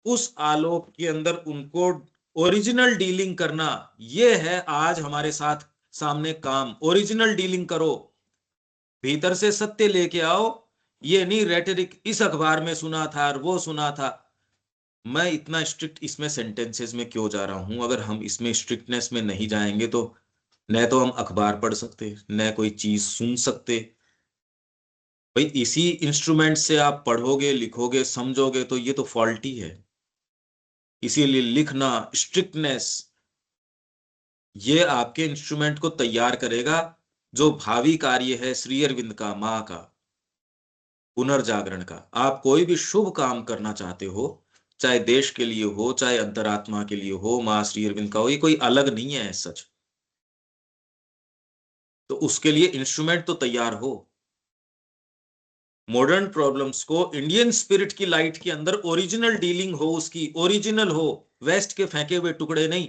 S1: उस आलोक के अंदर उनको ओरिजिनल डीलिंग करना, ये है आज हमारे साथ सामने काम। ओरिजिनल डीलिंग करो, भीतर से सत्य लेके आओ। ये नहीं रेटरिक, इस अखबार में सुना था और वो सुना था। मैं इतना स्ट्रिक्ट इसमें सेंटेंसेस में क्यों जा रहा हूं? अगर हम इसमें स्ट्रिक्टनेस में नहीं जाएंगे तो न तो हम अखबार पढ़ सकते, न कोई चीज सुन सकते। भाई इसी इंस्ट्रूमेंट से आप पढ़ोगे, लिखोगे, समझोगे तो ये तो फॉल्टी है। इसीलिए लिखना, स्ट्रिक्टनेस, ये आपके इंस्ट्रूमेंट को तैयार करेगा। जो भावी कार्य है श्री अरविंद का, माँ का पुनर्जागरण का, आप कोई भी शुभ काम करना चाहते हो, चाहे देश के लिए हो, चाहे अंतरात्मा के लिए हो, माँ श्री अरविंद का हो, ये कोई अलग नहीं है सच। तो उसके लिए इंस्ट्रूमेंट तो तैयार हो। मॉडर्न प्रॉब्लम्स को इंडियन स्पिरिट की लाइट के अंदर ओरिजिनल डीलिंग हो, उसकी ओरिजिनल हो, वेस्ट के फेंके हुए टुकड़े नहीं।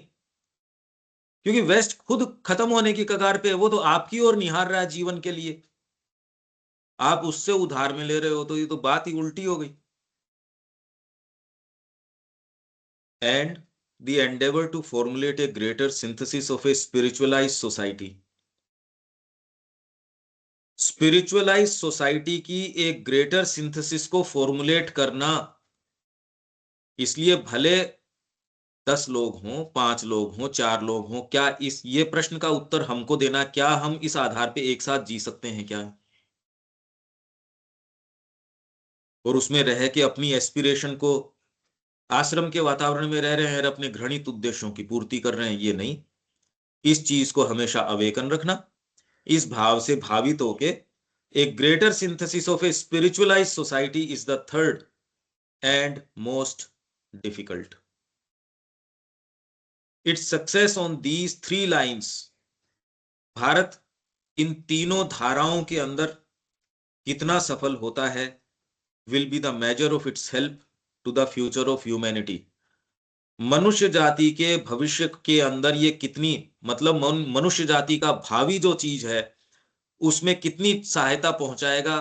S1: क्योंकि वेस्ट खुद खत्म होने की कगार पे है, वो तो आपकी ओर निहार रहा है जीवन के लिए, आप उससे उधार में ले रहे हो, तो ये तो बात ही उल्टी हो गई। And the endeavour to formulate a greater synthesis of a spiritualised society, spiritualised society की एक ग्रेटर सिंथेसिस को फॉर्मुलेट करना। इसलिए भले 10 लोग हों, 5 लोग हों, 4 लोग हों, क्या इस ये प्रश्न का उत्तर हमको देना, क्या हम इस आधार पे एक साथ जी सकते हैं क्या? और उसमें रह के अपनी एस्पिरेशन को, आश्रम के वातावरण में रह रहे हैं और अपने घृणित उद्देश्यों की पूर्ति कर रहे हैं, ये नहीं। इस चीज को हमेशा अवेकन रखना, इस भाव से भावित होके एक greater synthesis of a spiritualised society is the third and most difficult. Its success on these 3 lines, Bharat इन तीनों धाराओं के अंदर कितना सफल होता है, will be the measure of its help to the future of humanity. मनुष्य जाति के भविष्य के अंदर ये कितनी, मतलब मनुष्य जाति का भावी जो चीज है उसमें कितनी सहायता पहुंचाएगा,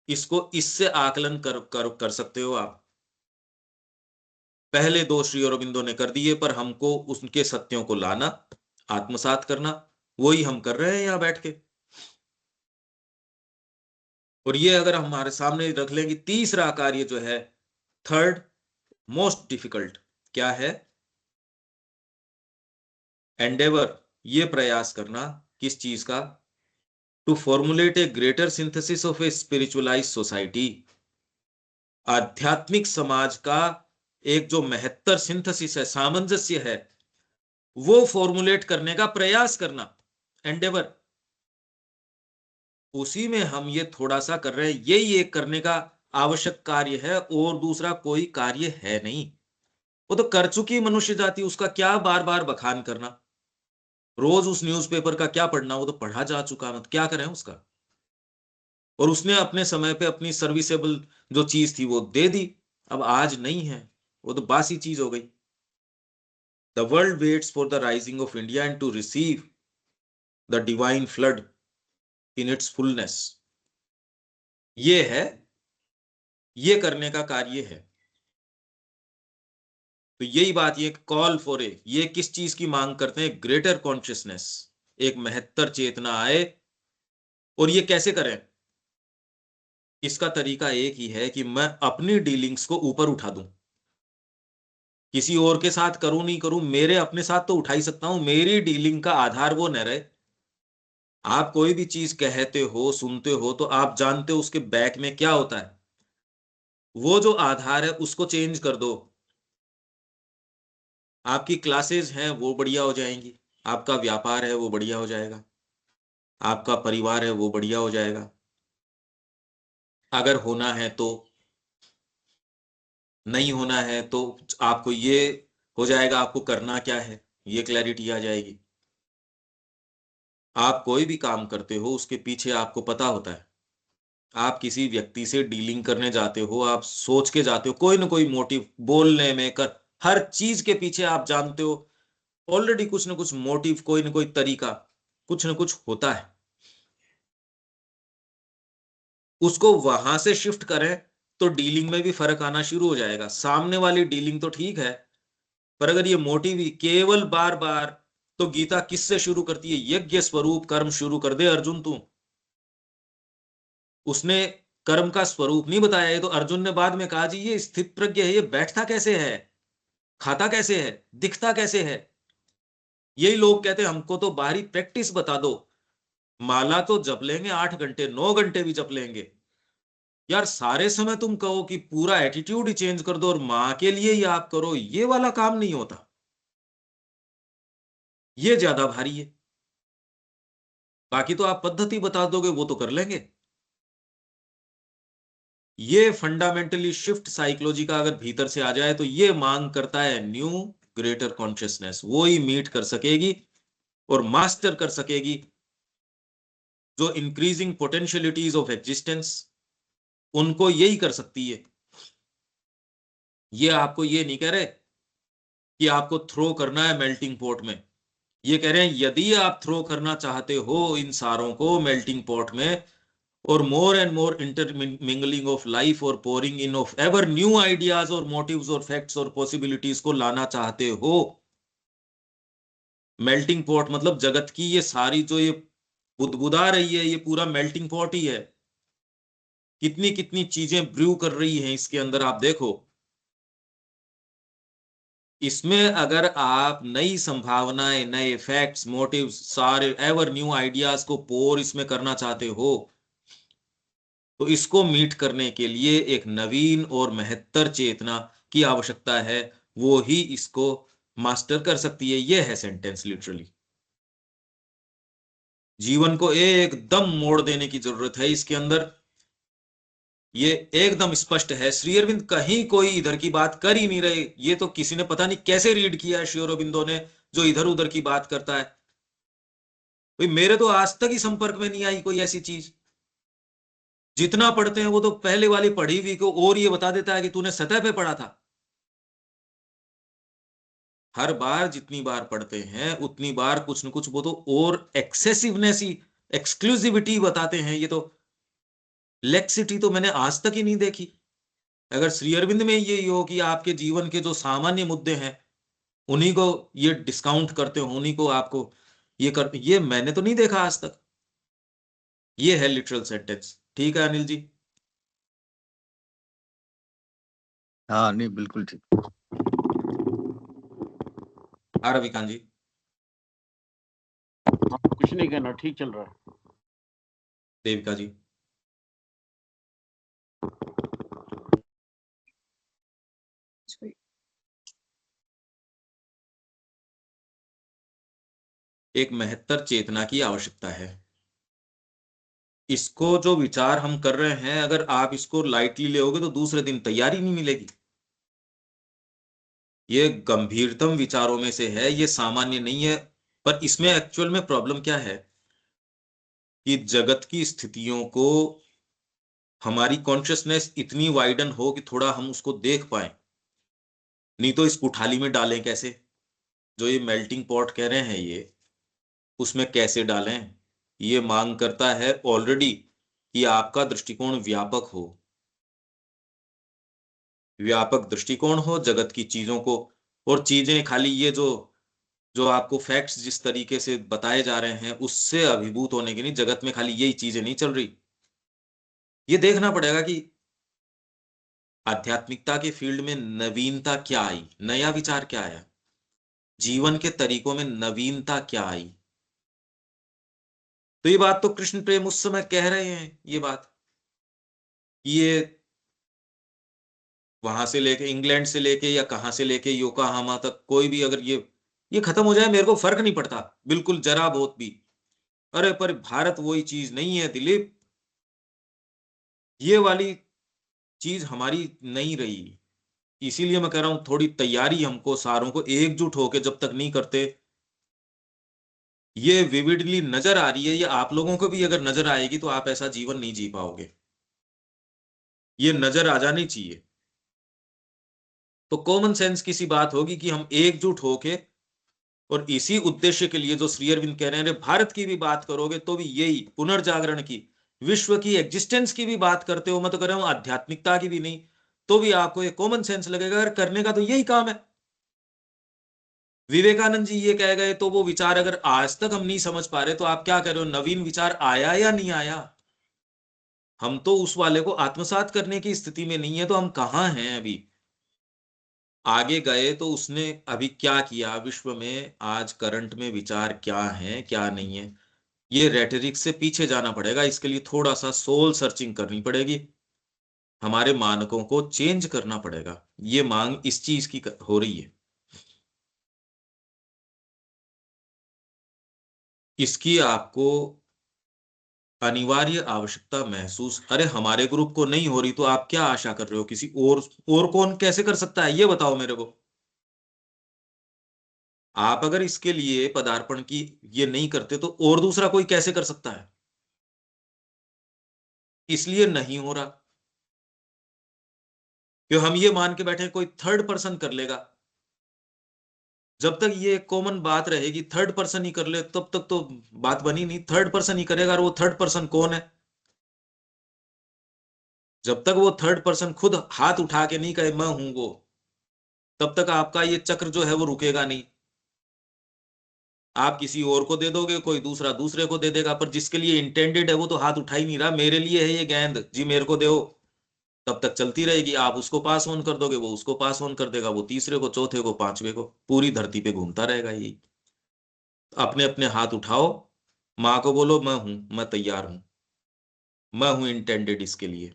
S1: इसको इससे आकलन कर सकते हो आप। पहले 2 श्री अरविंदो ने कर दिए, पर हमको उनके सत्यों को लाना, आत्मसात करना, वही हम कर रहे हैं यहां बैठ के। और ये अगर हमारे सामने रख लेंगे, तीसरा कार्य जो है, थर्ड मोस्ट डिफिकल्ट क्या है? एंडेवर, ये प्रयास करना किस चीज का? To formulate a greater synthesis of a spiritualise society, आध्यात्मिक समाज का एक जो महत्तर सिंथेसिस है, सामंजस्य है, वो फॉर्मुलेट करने का प्रयास करना, एंडेवर। उसी में हम ये थोड़ा सा कर रहे हैं, यही एक करने का आवश्यक कार्य है, और दूसरा कोई कार्य है नहीं। वो तो कर चुकी मनुष्य जाति, उसका क्या बार बार बखान करना, रोज उस न्यूज़पेपर का क्या पढ़ना, वो तो पढ़ा जा चुका, मत क्या करें उसका। और उसने अपने समय पे अपनी सर्विसेबल जो चीज थी वो दे दी, अब आज नहीं है, वो तो बासी चीज हो गई। The world waits for the rising of India and to receive the divine flood in its fullness, ये है, ये करने का कार्य है। तो यही बात, ये कॉल फॉर ए, ये किस चीज की मांग करते हैं? ग्रेटर कॉन्शियसनेस, एक महत्तर चेतना आए। और ये कैसे करें? इसका तरीका एक ही है कि मैं अपनी डीलिंग्स को ऊपर उठा दूं, किसी और के साथ करूं नहीं करूं, मेरे अपने साथ तो उठा ही सकता हूं। मेरी डीलिंग का आधार वो न रहे। आप कोई भी चीज कहते हो, सुनते हो, तो आप जानते हो उसके बैक में क्या होता है। वो जो आधार है उसको चेंज कर दो, आपकी क्लासेस हैं वो बढ़िया हो जाएंगी, आपका व्यापार है वो बढ़िया हो जाएगा, आपका परिवार है वो बढ़िया हो जाएगा, अगर होना है तो। नहीं होना है तो आपको ये हो जाएगा, आपको करना क्या है, ये क्लैरिटी आ जाएगी। आप कोई भी काम करते हो उसके पीछे आपको पता होता है। आप किसी व्यक्ति से डीलिंग करने जाते हो, आप सोच के जाते हो, कोई ना कोई मोटिव, बोलने में, कर, हर चीज के पीछे आप जानते हो ऑलरेडी कुछ ना कुछ मोटिव, कोई ना कोई तरीका, कुछ ना कुछ होता है। उसको वहां से शिफ्ट करें तो डीलिंग में भी फर्क आना शुरू हो जाएगा। सामने वाली डीलिंग तो ठीक है, पर अगर ये मोटिव ही केवल बार बार, तो गीता किससे शुरू करती है? यज्ञ स्वरूप कर्म शुरू कर दे अर्जुन तू। उसने कर्म का स्वरूप नहीं बताया। ये तो अर्जुन ने बाद में कहा, जी ये स्थित प्रज्ञ है, ये बैठता कैसे है, खाता कैसे है, दिखता कैसे है। यही लोग कहते हैं हमको तो बाहरी प्रैक्टिस बता दो। माला तो जप लेंगे 8 घंटे 9 घंटे भी जप लेंगे, यार सारे समय तुम कहो कि पूरा एटीट्यूड ही चेंज कर दो और मां के लिए ही आप करो, ये वाला काम नहीं होता, ये ज्यादा भारी है। बाकी तो आप पद्धति बता दोगे, वो तो कर लेंगे। ये फंडामेंटली शिफ्ट साइकोलॉजी का अगर भीतर से आ जाए तो ये मांग करता है न्यू ग्रेटर कॉन्शियसनेस, वो ही मीट कर सकेगी और मास्टर कर सकेगी जो इंक्रीजिंग पोटेंशियलिटीज ऑफ एग्जिस्टेंस, उनको यही कर सकती है। ये आपको ये नहीं कह रहे कि आपको थ्रो करना है मेल्टिंग पॉट में, ये कह रहे हैं यदि आप थ्रो करना चाहते हो इन सारों को मेल्टिंग पॉट में, और more and more intermingling of life और pouring in of ever new ideas और मोटिव्स और फैक्ट्स और पॉसिबिलिटीज को लाना चाहते हो, मेल्टिंग पॉट मतलब जगत की ये सारी जो ये बुदबुदा रही है, ये पूरा मेल्टिंग पॉट ही है। कितनी कितनी चीजें ब्रू कर रही हैं इसके अंदर, आप देखो। इसमें अगर आप नई संभावनाएं, नए फैक्ट्स, मोटिव्स, सारे एवर न्यू आइडियाज को पोर इसमें करना चाहते हो, तो इसको मीट करने के लिए एक नवीन और महत्तर चेतना की आवश्यकता है, वो ही इसको मास्टर कर सकती है। ये है सेंटेंस लिटरली। जीवन को एकदम मोड़ देने की जरूरत है इसके अंदर, ये एकदम स्पष्ट है। श्री अरविंद कहीं कोई इधर की बात कर ही नहीं रहे, ये तो किसी ने पता नहीं कैसे रीड किया है श्री अरविंदो ने, जो इधर उधर की बात करता है। भाई मेरे तो आज तक ही संपर्क में नहीं आई कोई ऐसी चीज। जितना पढ़ते हैं वो तो पहले वाली पढ़ी हुई को और ये बता देता है कि तूने सतह पे पढ़ा था। हर बार जितनी बार पढ़ते हैं उतनी बार कुछ न कुछ वो तो और एक्सेसिवनेस ही, एक्सक्लूसिविटी बताते हैं। ये तो लेक्सिटी तो मैंने आज तक ही नहीं देखी। अगर श्री अरविंद में ये हो कि आपके जीवन के जो सामान्य मुद्दे हैं उन्हीं को ये डिस्काउंट करते हो, उन्हीं को आपको ये कर, ये मैंने तो नहीं देखा आज तक। ये है लिटरल सेंटेंस। ठीक है अनिल जी?
S2: हाँ नहीं बिल्कुल ठीक।
S1: रविकांत जी?
S5: कुछ नहीं कहना, ठीक चल रहा है।
S1: देविका जी? एक महत्तर चेतना की आवश्यकता है। इसको जो विचार हम कर रहे हैं, अगर आप इसको लाइटली लेओगे तो दूसरे दिन तैयारी नहीं मिलेगी। ये गंभीरतम विचारों में से है, ये सामान्य नहीं है। पर इसमें एक्चुअल में प्रॉब्लम क्या है कि जगत की स्थितियों को हमारी कॉन्शियसनेस इतनी वाइडन हो कि थोड़ा हम उसको देख पाए, नहीं तो इस कुठाली में डालें कैसे? जो ये मेल्टिंग पॉट कह रहे हैं, ये उसमें कैसे डालें? ये मांग करता है ऑलरेडी कि आपका दृष्टिकोण व्यापक हो, व्यापक दृष्टिकोण हो जगत की चीजों को। और चीजें खाली ये जो जो आपको फैक्ट्स जिस तरीके से बताए जा रहे हैं उससे अभिभूत होने की नहीं, जगत में खाली यही चीजें नहीं चल रही। ये देखना पड़ेगा कि आध्यात्मिकता के फील्ड में नवीनता क्या आई, नया विचार क्या आया, जीवन के तरीकों में नवीनता क्या आई। तो ये बात तो कृष्ण प्रेम उस समय कह रहे हैं, ये बात ये वहां से लेके इंग्लैंड से लेके या कहां से लेके योकोहामा तक कोई भी अगर ये खत्म हो जाए, मेरे को फर्क नहीं पड़ता बिल्कुल जरा बहुत भी। अरे पर भारत वही चीज नहीं है दिलीप, ये वाली चीज हमारी नहीं रही। इसीलिए मैं कह रहा हूं थोड़ी तैयारी हमको सारों को एकजुट होकर जब तक नहीं करते, ये विविडली नजर आ रही है, ये आप लोगों को भी अगर नजर आएगी तो आप ऐसा जीवन नहीं जी पाओगे। ये नजर आ जानी चाहिए। तो कॉमन सेंस की सी बात होगी कि हम एकजुट होके, और इसी उद्देश्य के लिए जो श्री अरविंद कह रहे हैं, भारत की भी बात करोगे तो भी यही पुनर्जागरण की, विश्व की एग्जिस्टेंस की भी बात करते हो, मैं तो कह रहा हूं आध्यात्मिकता की भी नहीं, तो भी आपको एक कॉमन सेंस लगेगा अगर करने का तो यही काम है। विवेकानंद जी ये कह गए तो वो विचार अगर आज तक हम नहीं समझ पा रहे तो आप क्या कर रहे हो? नवीन विचार आया या नहीं आया? हम तो उस वाले को आत्मसात करने की स्थिति में नहीं है, तो हम कहां हैं अभी? आगे गए तो उसने अभी क्या किया विश्व में, आज करंट में विचार क्या है क्या नहीं है, ये रेटरिक से पीछे जाना पड़ेगा। इसके लिए थोड़ा सा सोल सर्चिंग करनी पड़ेगी, हमारे मानकों को चेंज करना पड़ेगा। ये मांग इस चीज की हो रही है, इसकी आपको अनिवार्य आवश्यकता महसूस। अरे हमारे ग्रुप को नहीं हो रही तो आप क्या आशा कर रहे हो किसी और कौन कैसे कर सकता है, ये बताओ मेरे को। आप अगर इसके लिए पदार्पण की ये नहीं करते तो और दूसरा कोई कैसे कर सकता है? इसलिए नहीं हो रहा कि हम ये मान के बैठे कोई थर्ड पर्सन कर लेगा। जब तक ये कॉमन बात रहेगी थर्ड पर्सन ही कर ले तब तक तो बात बनी नहीं। थर्ड पर्सन ही करेगा, और वो थर्ड पर्सन कौन है? जब तक वो थर्ड पर्सन खुद हाथ उठा के नहीं कहे मैं हूं वो, तब तक आपका ये चक्र जो है वो रुकेगा नहीं। आप किसी और को दे दोगे, कोई दूसरा दूसरे को दे देगा, पर जिसके लिए इंटेंडेड है वो तो हाथ उठा ही नहीं रहा, मेरे लिए है ये गेंद जी मेरे को दो। तब तक चलती रहेगी, आप उसको पास ऑन कर दोगे, वो उसको पास ऑन कर देगा, वो तीसरे को, चौथे को, पांचवे को, पूरी धरती पे घूमता रहेगा यही। अपने अपने हाथ उठाओ, माँ को बोलो मैं हूं, मैं तैयार हूं, मैं हूं इंटेंडेड इसके लिए।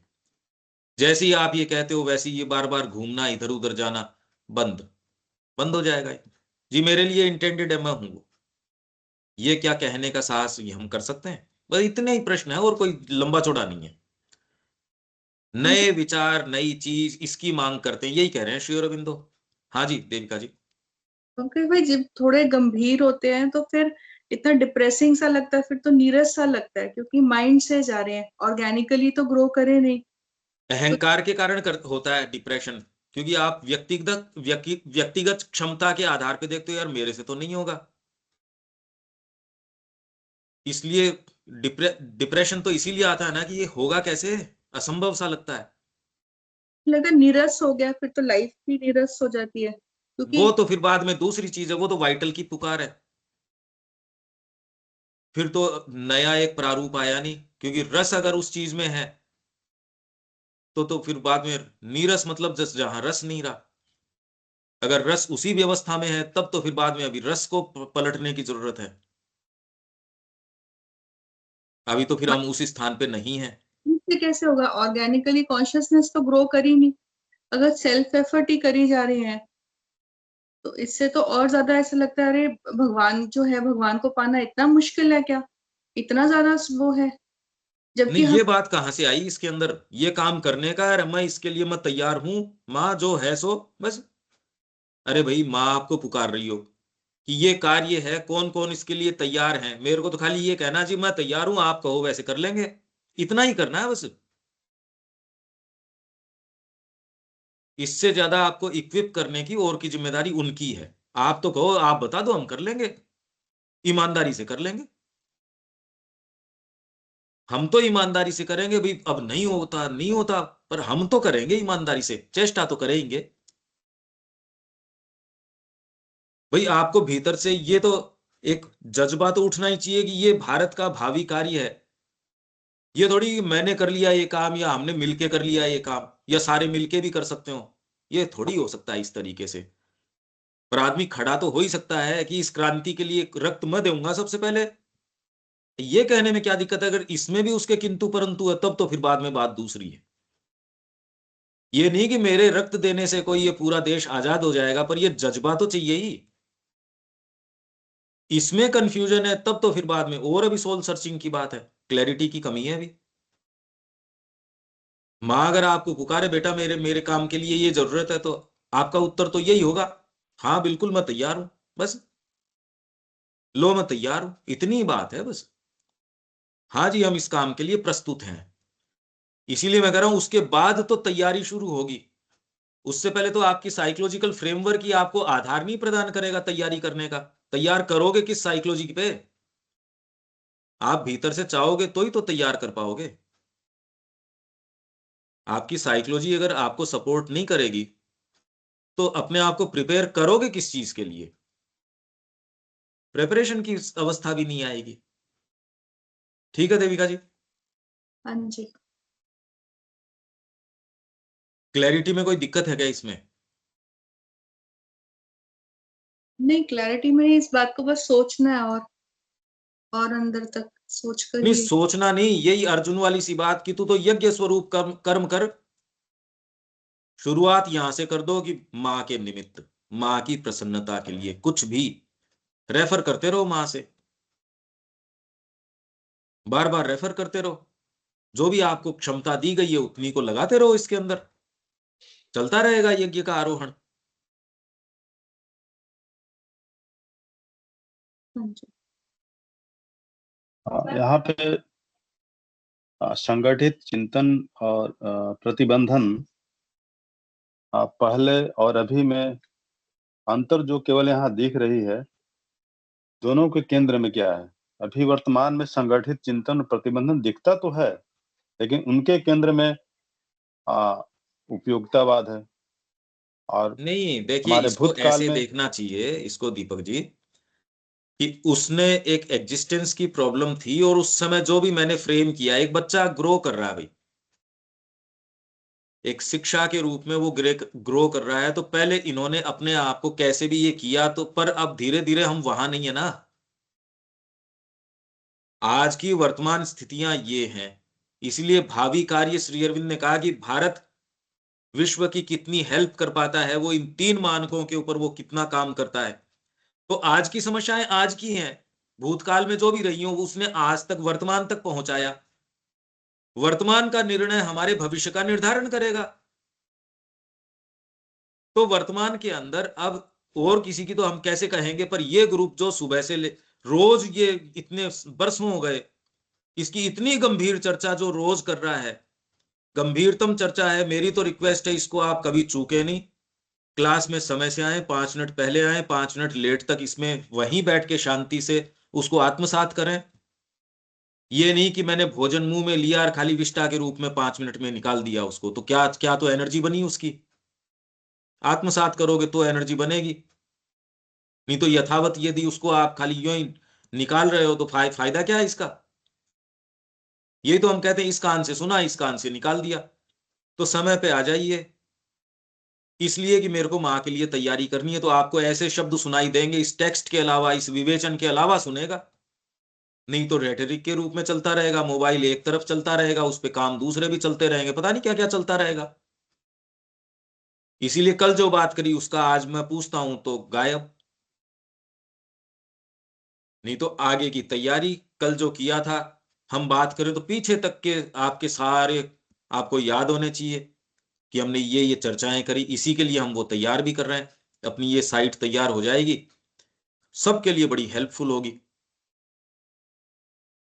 S1: जैसे ही आप ये कहते हो वैसे ही ये बार बार घूमना, इधर उधर जाना बंद बंद हो जाएगा। जी मेरे लिए इंटेंडेड है, मैं हूं वो। ये क्या कहने का साहस ये हम कर सकते हैं? बस इतने ही प्रश्न है, और कोई लंबा चौड़ा नहीं है। नए विचार, नई चीज, इसकी मांग करते हैं, यही कह रहे हैं श्री अरविंदो। हाँ जी देविका जी?
S4: क्योंकि भाई जब थोड़े गंभीर होते हैं तो फिर इतना डिप्रेसिंग सा लगता है, फिर तो नीरस सा लगता है, क्योंकि माइंड से जा रहे हैं, ऑर्गेनिकली तो ग्रो करे नहीं।
S1: अहंकार के कारण होता है डिप्रेशन, क्योंकि आप व्यक्तिगत क्षमता के आधार पे देखते हो, यार मेरे से तो नहीं होगा। इसलिए डिप्रेशन तो इसीलिए आता है ना कि ये होगा कैसे, असंभव सा लगता है।
S4: अगर नीरस हो गया फिर तो लाइफ भी नीरस हो जाती है, क्योंकि
S1: वो तो फिर बाद में दूसरी चीज है, वो तो वाइटल की पुकार है। फिर तो नया एक प्रारूप आया नहीं, क्योंकि रस अगर उस चीज में है तो फिर बाद में नीरस मतलब जहां रस नहीं रहा। अगर रस उसी व्यवस्था में है तब तो फिर बाद में अभी रस को पलटने की जरूरत है। अभी तो फिर हम उस स्थान पे नहीं है।
S4: इससे कैसे होगा? ऑर्गेनिकली कॉन्शियसनेस तो ग्रो कर ही नहीं, अगर सेल्फ एफर्ट ही करी जा रहे हैं तो इससे तो और ज्यादा ऐसा लगता है अरे भगवान जो है, भगवान को पाना इतना मुश्किल है क्या? इतना ज्यादा वो है, जबकि
S1: नहीं,
S4: हम
S1: ये बात कहां से आई इसके अंदर, ये काम करने का है, मैं इसके लिए मैं तैयार हूं, माँ जो है सो बस। अरे भाई, माँ आपको पुकार रही हो कि ये कार्य है, कौन कौन इसके लिए तैयार है, मेरे को तो खाली ये कहना जी मैं तैयार हूं, आप कहो वैसे कर लेंगे, इतना ही करना है बस। इससे ज्यादा आपको इक्विप करने की और की जिम्मेदारी उनकी है। आप तो कहो, आप बता दो, हम कर लेंगे, ईमानदारी से कर लेंगे। हम तो ईमानदारी से करेंगे भाई, अब नहीं होता नहीं होता, पर हम तो करेंगे ईमानदारी से, चेष्टा तो करेंगे। भाई आपको भीतर से ये तो एक जज्बा तो उठना ही चाहिए कि ये भारत का भावी कार्य है। ये थोड़ी कि मैंने कर लिया ये काम या हमने मिलके कर लिया ये काम या सारे मिलके भी कर सकते हो, ये थोड़ी हो सकता है इस तरीके से। पर आदमी खड़ा तो हो ही सकता है कि इस क्रांति के लिए रक्त मैं दूंगा सबसे पहले। ये कहने में क्या दिक्कत है? अगर इसमें भी उसके किंतु परंतु है तब तो फिर बाद में बात दूसरी है। ये नहीं कि मेरे रक्त देने से कोई ये पूरा देश आजाद हो जाएगा, पर ये जज्बा तो चाहिए ही। इसमें कंफ्यूजन है तब तो फिर बाद में और अभी सोल सर्चिंग की बात है, क्लैरिटी की कमी है अभी। माँ अगर आपको पुकारे बेटा मेरे मेरे काम के लिए ये जरूरत है, तो आपका उत्तर तो यही होगा, हाँ बिल्कुल मैं तैयार हूं, बस। लो मैं तैयार हूं, इतनी ही बात है बस। हाँ जी, हम इस काम के लिए प्रस्तुत हैं। इसीलिए मैं कह रहा हूं उसके बाद तो तैयारी शुरू होगी। उससे पहले तो आपकी साइकोलॉजिकल फ्रेमवर्क ही आपको आधार नहीं प्रदान करेगा तैयारी करने का। तैयार करोगे किस साइकोलॉजी पे? आप भीतर से चाहोगे तो ही तो तैयार कर पाओगे। आपकी साइकोलॉजी अगर आपको सपोर्ट नहीं करेगी तो अपने आप को प्रिपेयर करोगे किस चीज के लिए? प्रिपरेशन की अवस्था भी नहीं आएगी। ठीक है देविका जी,
S4: हाँ जी।
S1: क्लैरिटी में कोई दिक्कत है क्या इसमें?
S4: नहीं, क्लैरिटी में इस बात को बस सोचना है और अंदर तक सोच कर
S1: नहीं,
S4: ही।
S1: सोचना नहीं, यही अर्जुन वाली सी बात की तू तो यज्ञ स्वरूप कर्म कर। शुरुआत यहां से कर दो कि माँ के निमित्त, माँ की प्रसन्नता के लिए कुछ भी रेफर करते रहो, माँ से बार बार रेफर करते रहो। जो भी आपको क्षमता दी गई है उतनी को लगाते रहो इसके अंदर, चलता रहेगा यज्ञ का आरोहण।
S4: हाँ जी।
S3: यहाँ पे संगठित चिंतन और प्रतिबंधन, पहले और अभी में अंतर जो केवल यहाँ दिख रही है, दोनों के केंद्र में क्या है? अभी वर्तमान में संगठित चिंतन और प्रतिबंधन दिखता तो है, लेकिन उनके केंद्र में उपयोगितावाद है। और
S1: नहीं, देखिए
S3: हमारे
S1: इसको
S3: भूतकाल
S1: ऐसे
S3: में
S1: देखना चाहिए इसको दीपक जी, कि उसने एक एग्जिस्टेंस की प्रॉब्लम थी और उस समय जो भी मैंने फ्रेम किया, एक बच्चा ग्रो कर रहा है भाई, एक शिक्षा के रूप में वो ग्रो कर रहा है, तो पहले इन्होंने अपने आप को कैसे भी ये किया, तो पर अब धीरे धीरे हम वहां नहीं है ना। आज की वर्तमान स्थितियां ये हैं। इसलिए भावी कार्य, श्री अरविंद ने कहा कि भारत विश्व की कितनी हेल्प कर पाता है, वो इन 3 मानकों के ऊपर वो कितना काम करता है। तो आज की समस्याएं आज की हैं, भूतकाल में जो भी रही हो उसने आज तक वर्तमान तक पहुंचाया। वर्तमान का निर्णय हमारे भविष्य का निर्धारण करेगा। तो वर्तमान के अंदर अब और किसी की तो हम कैसे कहेंगे, पर ये ग्रुप जो सुबह से रोज ये इतने बरसों हो गए, इसकी इतनी गंभीर चर्चा जो रोज कर रहा है, गंभीरतम चर्चा है। मेरी तो रिक्वेस्ट है, इसको आप कभी चूके नहीं। क्लास में समय से आए, 5 मिनट पहले आए, 5 मिनट लेट तक इसमें वहीं बैठ के शांति से उसको आत्मसात करें। ये नहीं कि मैंने भोजन मुंह में लिया और खाली विष्टा के रूप में 5 मिनट में निकाल दिया उसको, तो क्या क्या तो एनर्जी बनी उसकी। आत्मसात करोगे तो एनर्जी बनेगी, नहीं तो यथावत यदि उसको आप खाली यूं ही निकाल रहे हो तो फायदा क्या है इसका? यही तो हम कहते हैं, इस कान से सुना इस कान से निकाल दिया। तो समय पे आ जाइए, इसलिए कि मेरे को माँ के लिए तैयारी करनी है। तो आपको ऐसे शब्द सुनाई देंगे इस टेक्स्ट के अलावा, इस विवेचन के अलावा सुनेगा, नहीं तो रेटरिक के रूप में चलता रहेगा। मोबाइल एक तरफ चलता रहेगा, उस पे काम दूसरे भी चलते रहेंगे, पता नहीं क्या क्या चलता रहेगा। इसीलिए कल जो बात करी उसका आज मैं पूछता हूं तो गायब। नहीं तो आगे की तैयारी कल जो किया था, हम बात करें तो पीछे तक के आपके सारे आपको याद होने चाहिए कि हमने ये चर्चाएं करी। इसी के लिए हम वो तैयार भी कर रहे हैं। अपनी ये साइट तैयार हो जाएगी, सबके लिए बड़ी हेल्पफुल होगी।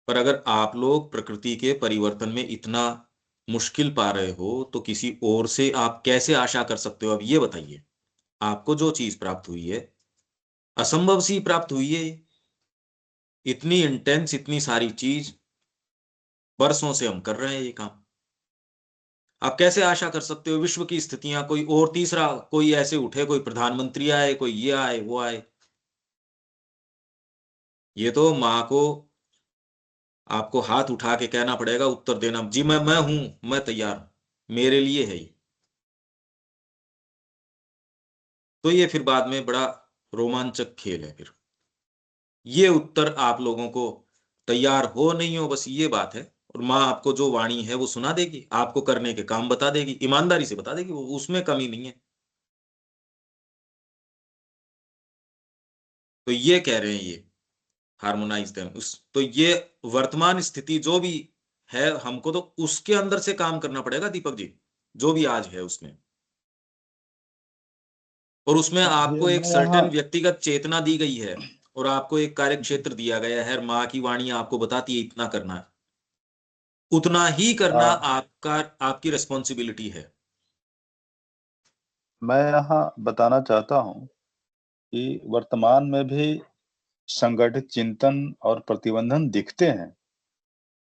S1: पर अगर आप लोग प्रकृति के परिवर्तन में इतना मुश्किल पा रहे हो तो किसी और से आप कैसे आशा कर सकते हो? अब ये बताइए, आपको जो चीज प्राप्त हुई है असंभव सी प्राप्त हुई है। इतनी इंटेंस, इतनी सारी चीज बरसों से हम कर रहे हैं ये काम। आप कैसे आशा कर सकते हो विश्व की स्थितियां कोई और तीसरा कोई ऐसे उठे, कोई प्रधानमंत्री आए, कोई ये आए वो आए? ये तो माँ को आपको हाथ उठा के कहना पड़ेगा, उत्तर देना, जी मैं हूं, मैं तैयार हूं, मेरे लिए है ये। तो ये फिर बाद में बड़ा रोमांचक खेल है फिर। ये उत्तर आप लोगों को तैयार हो नहीं हो, बस ये बात है। और माँ आपको जो वाणी है वो सुना देगी, आपको करने के काम बता देगी, ईमानदारी से बता देगी, वो उसमें कमी नहीं है। तो ये कह रहे हैं ये हार्मोनाइज देम, उस तो ये वर्तमान स्थिति जो भी है हमको तो उसके अंदर से काम करना पड़ेगा दीपक जी, जो भी आज है उसमें। और उसमें
S3: ये
S1: आपको एक
S3: मैं यहाँ
S1: सर्टेन व्यक्तिगत चेतना दी गई है, और आपको एक कार्य क्षेत्र दिया गया है। माँ की वाणी आपको बताती है इतना करना है, उतना ही करना
S3: आ,
S1: आपका, आपकी रिस्पॉन्सिबिलिटी है।
S3: मैं यहाँ बताना चाहता हूँ कि वर्तमान में भी संगठित चिंतन और प्रतिबंधन दिखते हैं।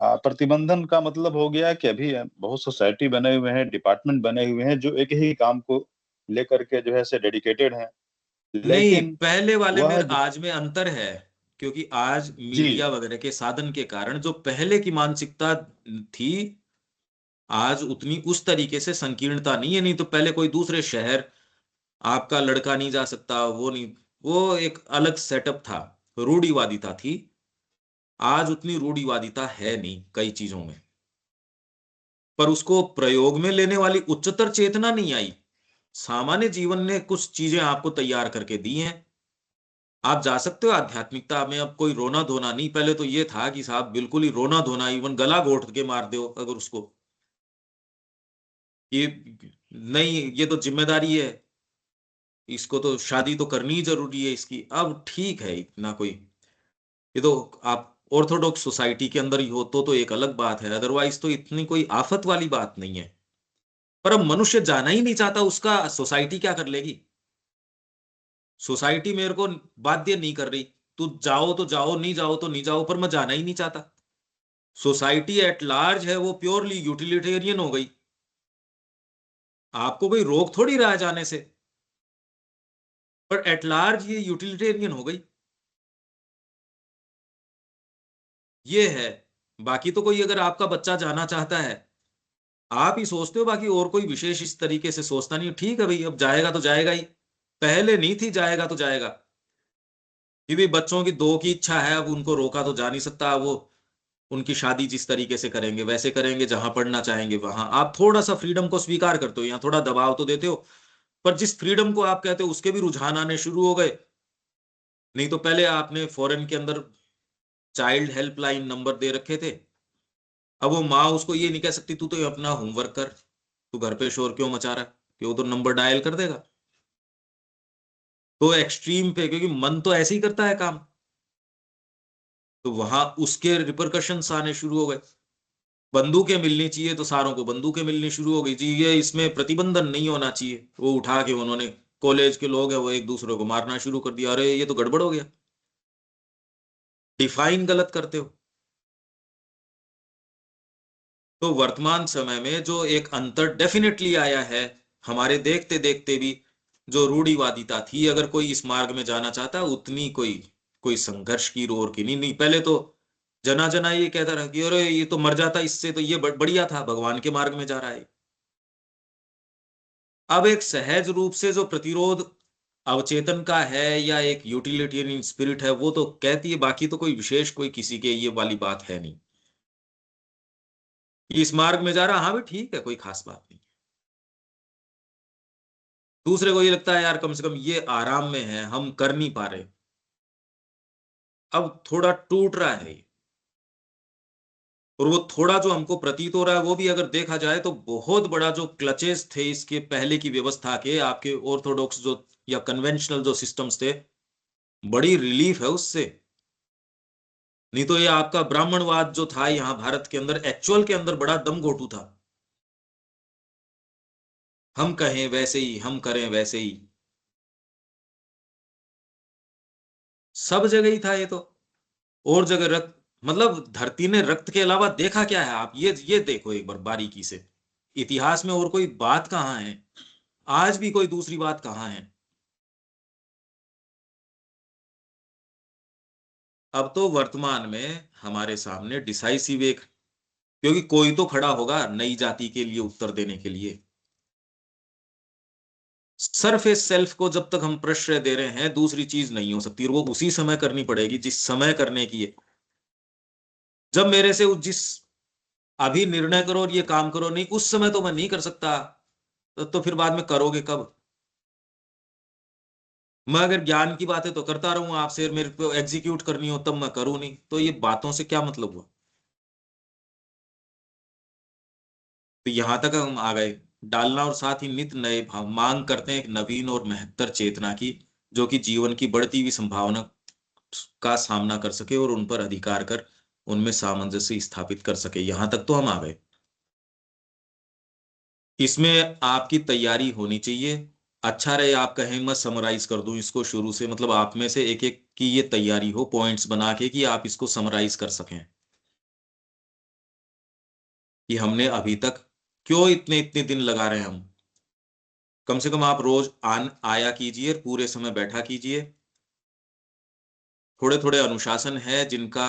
S3: प्रतिबंधन का मतलब हो गया कि अभी बहुत सोसाइटी बने हुए हैं, डिपार्टमेंट बने हुए हैं जो एक ही काम को लेकर के जो है से डेडिकेटेड हैं,
S1: नहीं,
S3: लेकिन
S1: पहले वाले में
S3: वह
S1: आज में अंतर है। क्योंकि आज
S3: जी
S1: मीडिया वगैरह के साधन के कारण जो पहले की मानसिकता थी, आज उतनी उस तरीके से संकीर्णता नहीं है। नहीं तो पहले कोई दूसरे शहर आपका लड़का नहीं जा सकता, वो नहीं, वो एक अलग सेटअप था, रूढ़िवादिता थी। आज उतनी रूढ़िवादिता है नहीं कई चीजों में, पर उसको प्रयोग में लेने वाली उच्चतर चेतना नहीं आई। सामान्य जीवन ने कुछ चीजें आपको तैयार करके दी हैं। आप जा सकते हो आध्यात्मिकता में, अब कोई रोना धोना नहीं। पहले तो ये था कि साहब बिल्कुल ही रोना धोना, इवन गला घोट के मार दो अगर उसको, ये नहीं, ये तो जिम्मेदारी है, इसको तो शादी तो करनी ही जरूरी है इसकी। अब ठीक है, इतना कोई, ये तो आप ऑर्थोडॉक्स सोसाइटी के अंदर ही हो तो एक अलग बात है, अदरवाइज तो इतनी कोई आफत वाली बात नहीं है। पर अब मनुष्य जाना ही नहीं चाहता, उसका सोसाइटी क्या कर लेगी? सोसाइटी मेरे को बाध्य नहीं कर रही, तू जाओ तो जाओ, नहीं जाओ तो नहीं जाओ, पर मैं जाना ही नहीं चाहता। सोसाइटी एट लार्ज है वो प्योरली यूटिलिटेरियन हो गई, आपको कोई रोक थोड़ी रहा है जाने से, पर एट लार्ज ये यूटिलिटेरियन हो गई। ये है। बाकी तो कोई अगर आपका बच्चा जाना चाहता है, आप ही सोचते हो, बाकी और कोई विशेष इस तरीके से सोचता नहीं। ठीक है भाई, अब जाएगा तो जाएगा ही, पहले नहीं थी जाएगा तो जाएगा। कि भी बच्चों की दो की इच्छा है, अब उनको रोका तो जा नहीं सकता। वो उनकी शादी जिस तरीके से करेंगे वैसे करेंगे, जहां पढ़ना चाहेंगे वहां। आप थोड़ा सा फ्रीडम को स्वीकार करते हो, यहाँ थोड़ा दबाव तो देते हो, पर जिस फ्रीडम को आप कहते हो उसके भी रुझान आने शुरू हो गए। नहीं तो पहले आपने फॉरेन के अंदर चाइल्ड हेल्पलाइन नंबर दे रखे थे, अब वो माँ उसको ये नहीं कह सकती तू तो अपना होमवर्क कर, तू घर पे शोर क्यों मचा रहा है, कि वो तो नंबर डायल कर देगा। तो एक्सट्रीम पे, क्योंकि मन तो ऐसे ही करता है काम, तो वहां उसके रिपरकशंस आने शुरू हो गए। बंदूकें मिलनी चाहिए तो सारों को बंदूकें मिलनी शुरू हो गई जी, ये इसमें प्रतिबंधन नहीं होना चाहिए, वो उठा के उन्होंने, कॉलेज के लोग हैं वो एक दूसरे को मारना शुरू कर दिया। अरे ये तो गड़बड़ हो गया, डिफाइन गलत करते हो। तो वर्तमान समय में जो एक अंतर डेफिनेटली आया है, हमारे देखते देखते भी जो रूढ़िवादिता थी, अगर कोई इस मार्ग में जाना चाहता, उतनी कोई कोई संघर्ष की ओर की नहीं। नहीं, पहले तो जना जना ये कहता रहा कि अरे ये तो मर जाता, इससे तो ये बढ़िया था, भगवान के मार्ग में जा रहा है। अब एक सहज रूप से जो प्रतिरोध अवचेतन का है या एक यूटिलिटेरियन स्पिरिट है, वो तो कहती है, बाकी तो कोई विशेष कोई किसी के ये वाली बात है नहीं। इस मार्ग में जा रहा, हाँ भी ठीक है, कोई खास बात नहीं। दूसरे को ये लगता है यार कम से कम ये आराम में है, हम कर नहीं पा रहे, अब थोड़ा टूट रहा है ये। और वो थोड़ा जो हमको प्रतीत हो रहा है, वो भी अगर देखा जाए तो बहुत बड़ा जो क्लचेस थे इसके पहले की व्यवस्था के, आपके ऑर्थोडॉक्स जो या कन्वेंशनल जो सिस्टम्स थे, बड़ी रिलीफ है उससे। नहीं तो ये आपका ब्राह्मणवाद जो था यहाँ भारत के अंदर, एक्चुअल के अंदर बड़ा दम घोटू था। हम कहें वैसे ही, हम करें वैसे ही, सब जगह ही था ये तो। और जगह रक्त, मतलब धरती ने रक्त के अलावा देखा क्या है, आप ये देखो एक बार बारीकी से, इतिहास में और कोई बात कहाँ है, आज भी कोई दूसरी बात कहाँ है। अब तो वर्तमान में हमारे सामने डिसाइसिव एक, क्योंकि कोई तो खड़ा होगा नई जाति के लिए उत्तर देने के लिए। सरफेस सेल्फ को जब तक हम प्रश्रय दे रहे हैं, दूसरी चीज नहीं हो सकती, और वो उसी समय करनी पड़ेगी जिस समय करने की है। जब मेरे से जिस अभी निर्णय करो और ये काम करो, नहीं उस समय तो मैं नहीं कर सकता, तो फिर बाद में करोगे कब? मैं अगर ज्ञान की बातें तो करता रहूं आपसे, मेरे को एग्जीक्यूट करनी हो तब मैं करूं नहीं, तो ये बातों से क्या मतलब हुआ? तो यहां तक हम आ गए, डालना और साथ ही नित नए भाव मांग करते हैं एक नवीन और महत्तर चेतना की, जो कि जीवन की बढ़ती हुई संभावना का सामना कर सके और उन पर अधिकार कर उनमें सामंजस्य स्थापित कर सके। यहां तक तो हम आ गए। इसमें आपकी तैयारी होनी चाहिए। अच्छा रहे आप कहें मैं समराइज कर दूं इसको शुरू से, मतलब आप में से एक एक की ये तैयारी हो पॉइंट्स बना के कि आप इसको समराइज कर सकें कि हमने अभी तक क्यों इतने इतने दिन लगा रहे हैं हम। कम से कम आप रोज आया कीजिए, पूरे समय बैठा कीजिए। थोड़े थोड़े अनुशासन है जिनका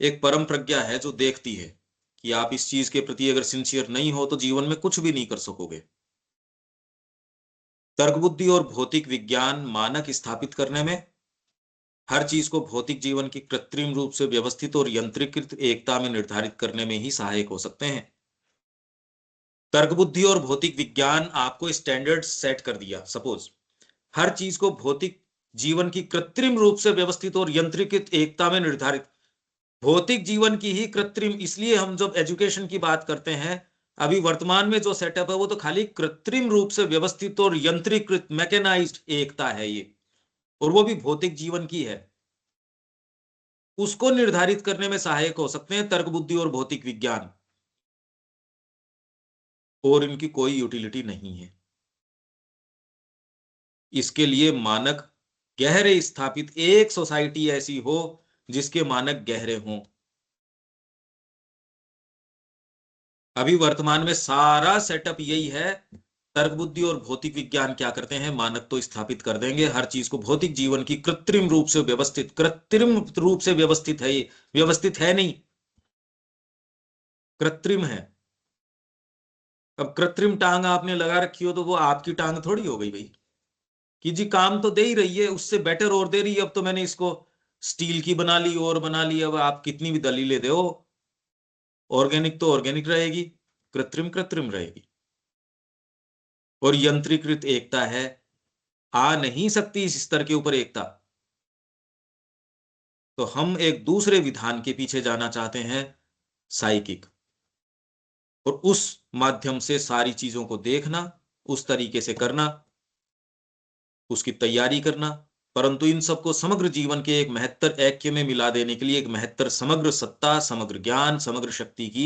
S1: एक परम प्रज्ञा है जो देखती है कि आप इस चीज के प्रति अगर सिंसियर नहीं हो तो जीवन में कुछ भी नहीं कर सकोगे। तर्क बुद्धि और भौतिक विज्ञान मानक स्थापित करने में, हर चीज को भौतिक जीवन की कृत्रिम रूप से व्यवस्थित और यंत्रीकृत एकता में निर्धारित करने में ही सहायक हो सकते हैं। तर्क बुद्धि और भौतिक विज्ञान आपको स्टैंडर्ड सेट कर दिया। सपोज हर चीज को भौतिक जीवन की कृत्रिम रूप से व्यवस्थित और यंत्रीकृत एकता में निर्धारित, भौतिक जीवन की ही कृत्रिम, इसलिए हम जब एजुकेशन की बात करते हैं, अभी वर्तमान में जो सेटअप है वो तो खाली कृत्रिम रूप से व्यवस्थित और यंत्रीकृत मैकेनाइज्ड एकता है ये, और वो भी भौतिक जीवन की है। उसको निर्धारित करने में सहायक हो सकते हैं तर्क बुद्धि और भौतिक विज्ञान, और इनकी कोई यूटिलिटी नहीं है। इसके लिए मानक गहरे स्थापित एक सोसाइटी ऐसी हो जिसके मानक गहरे हों। अभी वर्तमान में सारा सेटअप यही है। तर्क बुद्धि और भौतिक विज्ञान क्या करते हैं, मानक तो स्थापित कर देंगे, हर चीज को भौतिक जीवन की कृत्रिम रूप से व्यवस्थित, कृत्रिम रूप से व्यवस्थित है ये, व्यवस्थित है नहीं, कृत्रिम है। अब कृत्रिम टांग आपने लगा रखी हो तो वो आपकी टांग थोड़ी हो गई भाई, कि जी काम तो दे ही रही है, उससे बेटर और दे रही है, अब तो मैंने इसको स्टील की बना ली और बना ली, अब आप कितनी भी दलीलें दो, ऑर्गेनिक तो ऑर्गेनिक रहेगी, कृत्रिम कृत्रिम रहेगी। और यंत्रीकृत एकता है, आ नहीं सकती इस स्तर के ऊपर एकता। तो हम एक दूसरे विधान के पीछे जाना चाहते हैं, साइकिक, और उस माध्यम से सारी चीजों को देखना, उस तरीके से करना, उसकी तैयारी करना। परंतु इन सबको समग्र जीवन के एक महत्तर ऐक्य में मिला देने के लिए एक महत्तर समग्र सत्ता, समग्र ज्ञान, समग्र शक्ति की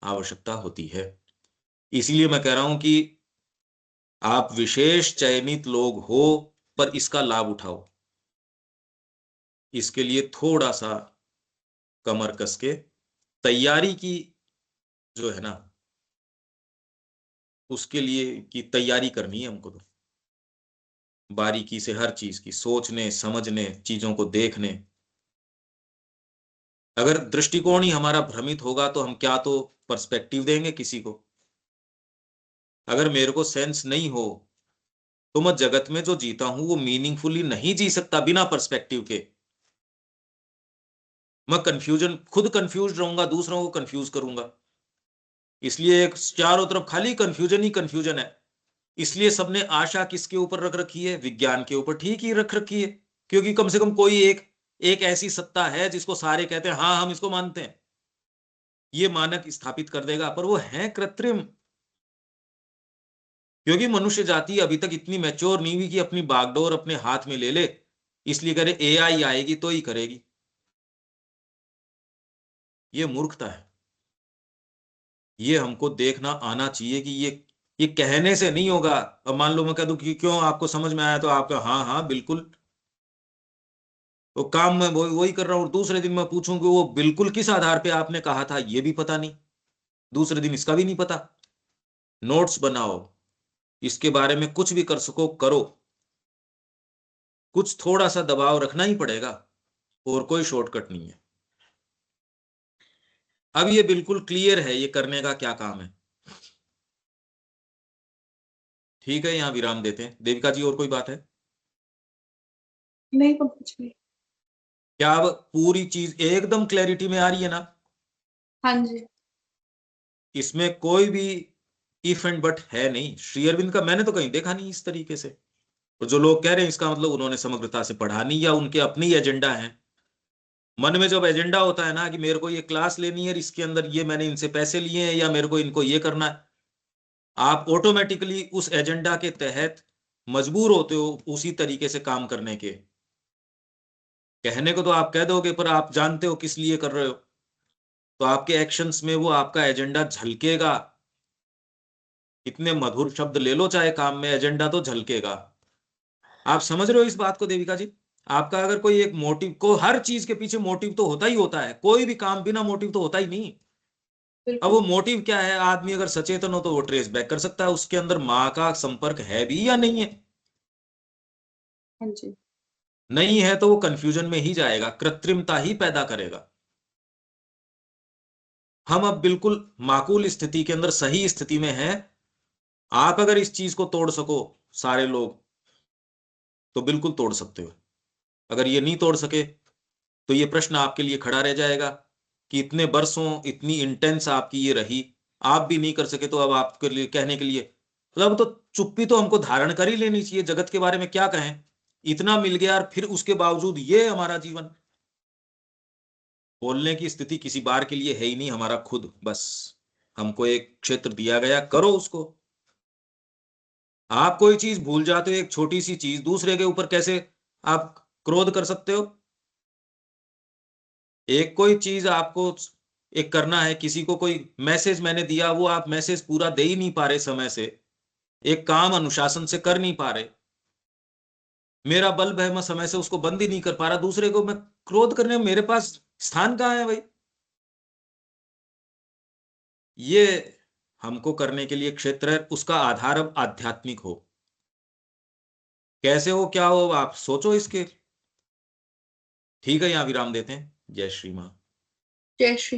S1: आवश्यकता होती है। इसीलिए मैं कह रहा हूं कि आप विशेष चयनित लोग हो, पर इसका लाभ उठाओ। इसके लिए थोड़ा सा कमर कस के तैयारी की जो है ना, उसके लिए की तैयारी करनी है हमको, तो बारीकी से हर चीज की सोचने समझने, चीजों को देखने, अगर दृष्टिकोण ही हमारा भ्रमित होगा तो हम क्या तो पर्सपेक्टिव देंगे किसी को। अगर मेरे को सेंस नहीं हो तो मैं जगत में जो जीता हूं वो मीनिंगफुली नहीं जी सकता बिना पर्सपेक्टिव के। मैं खुद कंफ्यूज रहूंगा, दूसरों को कंफ्यूज करूंगा। इसलिए एक चारों तरफ खाली कंफ्यूजन ही कंफ्यूजन है। इसलिए सबने आशा किसके ऊपर रख रखी है? विज्ञान के ऊपर। ठीक ही रख रखी है, क्योंकि कम से कम कोई एक ऐसी सत्ता है जिसको सारे कहते हैं हाँ हम इसको मानते हैं, ये मानक स्थापित कर देगा। पर वो है कृत्रिम, क्योंकि मनुष्य जाति अभी तक इतनी मैच्योर नहीं हुई कि अपनी बागडोर अपने हाथ में ले ले। इसलिए करे एआई आएगी तो ही करेगी। ये मूर्खता है। ये हमको देखना आना चाहिए कि ये कहने से नहीं होगा। अब मान लो मैं कह दूं कि क्यों आपको समझ में आया, तो आपका हाँ हाँ बिल्कुल, तो काम में वही कर रहा हूं। दूसरे दिन मैं पूछूं कि वो बिल्कुल किस आधार पे आपने कहा था, ये भी पता नहीं। दूसरे दिन इसका भी नहीं पता। नोट्स बनाओ, इसके बारे में कुछ भी कर सको करो। कुछ थोड़ा सा दबाव रखना ही पड़ेगा, और कोई शॉर्टकट नहीं है। अब ये बिल्कुल क्लियर है ये करने का क्या काम है। ठीक है, यहां विराम देते हैं। देविका जी, और कोई बात है?
S4: नहीं तो कुछ भी।
S1: क्या अब पूरी चीज एकदम क्लैरिटी में आ रही है ना?
S4: हाँ जी।
S1: इसमें कोई भी इफ एंड बट है नहीं। श्री अरविंद का मैंने तो कहीं देखा नहीं इस तरीके से। तो जो लोग कह रहे हैं इसका मतलब उन्होंने समग्रता से पढ़ा नहीं, या उनके अपनी एजेंडा है। मन में जब एजेंडा होता है ना कि मेरे को ये क्लास लेनी है, इसके अंदर ये मैंने इनसे पैसे लिए हैं, या मेरे को इनको ये करना है, आप ऑटोमेटिकली उस एजेंडा के तहत मजबूर होते हो उसी तरीके से काम करने के। कहने को तो आप कह दोगे, पर आप जानते हो किस लिए कर रहे हो, तो आपके एक्शंस में वो आपका एजेंडा झलकेगा। इतने मधुर शब्द ले लो चाहे काम में, एजेंडा तो झलकेगा। आप समझ रहे हो इस बात को देविका जी? आपका अगर कोई एक मोटिव को, हर चीज के पीछे मोटिव तो होता ही होता है, कोई भी काम बिना मोटिव तो होता ही नहीं। अब वो
S4: बिल्कुल।
S1: मोटिव क्या है? आदमी अगर सचेतन हो तो वो ट्रेस बैक कर सकता है उसके अंदर माँ का संपर्क है भी या नहीं है।
S4: हाँ जी।
S1: नहीं है तो वो कंफ्यूजन में ही जाएगा, कृत्रिमता ही पैदा करेगा। हम अब बिल्कुल माकूल स्थिति के अंदर सही स्थिति में हैं। आप अगर इस चीज को तोड़ सको, सारे लोग, तो बिल्कुल तोड़ सकते हो। अगर ये नहीं तोड़ सके तो ये प्रश्न आपके लिए खड़ा रह जाएगा कि इतने बरसों इतनी इंटेंस आपकी ये रही, आप भी नहीं कर सके, तो अब आपके लिए कहने के लिए मतलब तो चुप्पी तो हमको धारण कर ही लेनी चाहिए। जगत के बारे में क्या कहें, इतना मिल गया और फिर उसके बावजूद ये हमारा जीवन। बोलने की स्थिति किसी बार के लिए है ही नहीं हमारा खुद। बस हमको एक क्षेत्र दिया गया, करो उसको। आप कोई चीज भूल जाते हो, एक छोटी सी चीज, दूसरे के ऊपर कैसे आप क्रोध कर सकते हो? एक कोई चीज आपको एक करना है, किसी को कोई मैसेज मैंने दिया, वो आप मैसेज पूरा दे ही नहीं पा रहे समय से, एक काम अनुशासन से कर नहीं पा रहे। मेरा बल्ब है, मैं समय से उसको बंद ही नहीं कर पा रहा, दूसरे को मैं क्रोध करने में मेरे पास स्थान कहाँ है भाई? ये हमको करने के लिए क्षेत्र है, उसका आधार अब आध्यात्मिक हो। कैसे हो, क्या हो, आप सोचो इसके। ठीक है, यहां विराम देते हैं। जय श्री मां।
S4: जय श्री।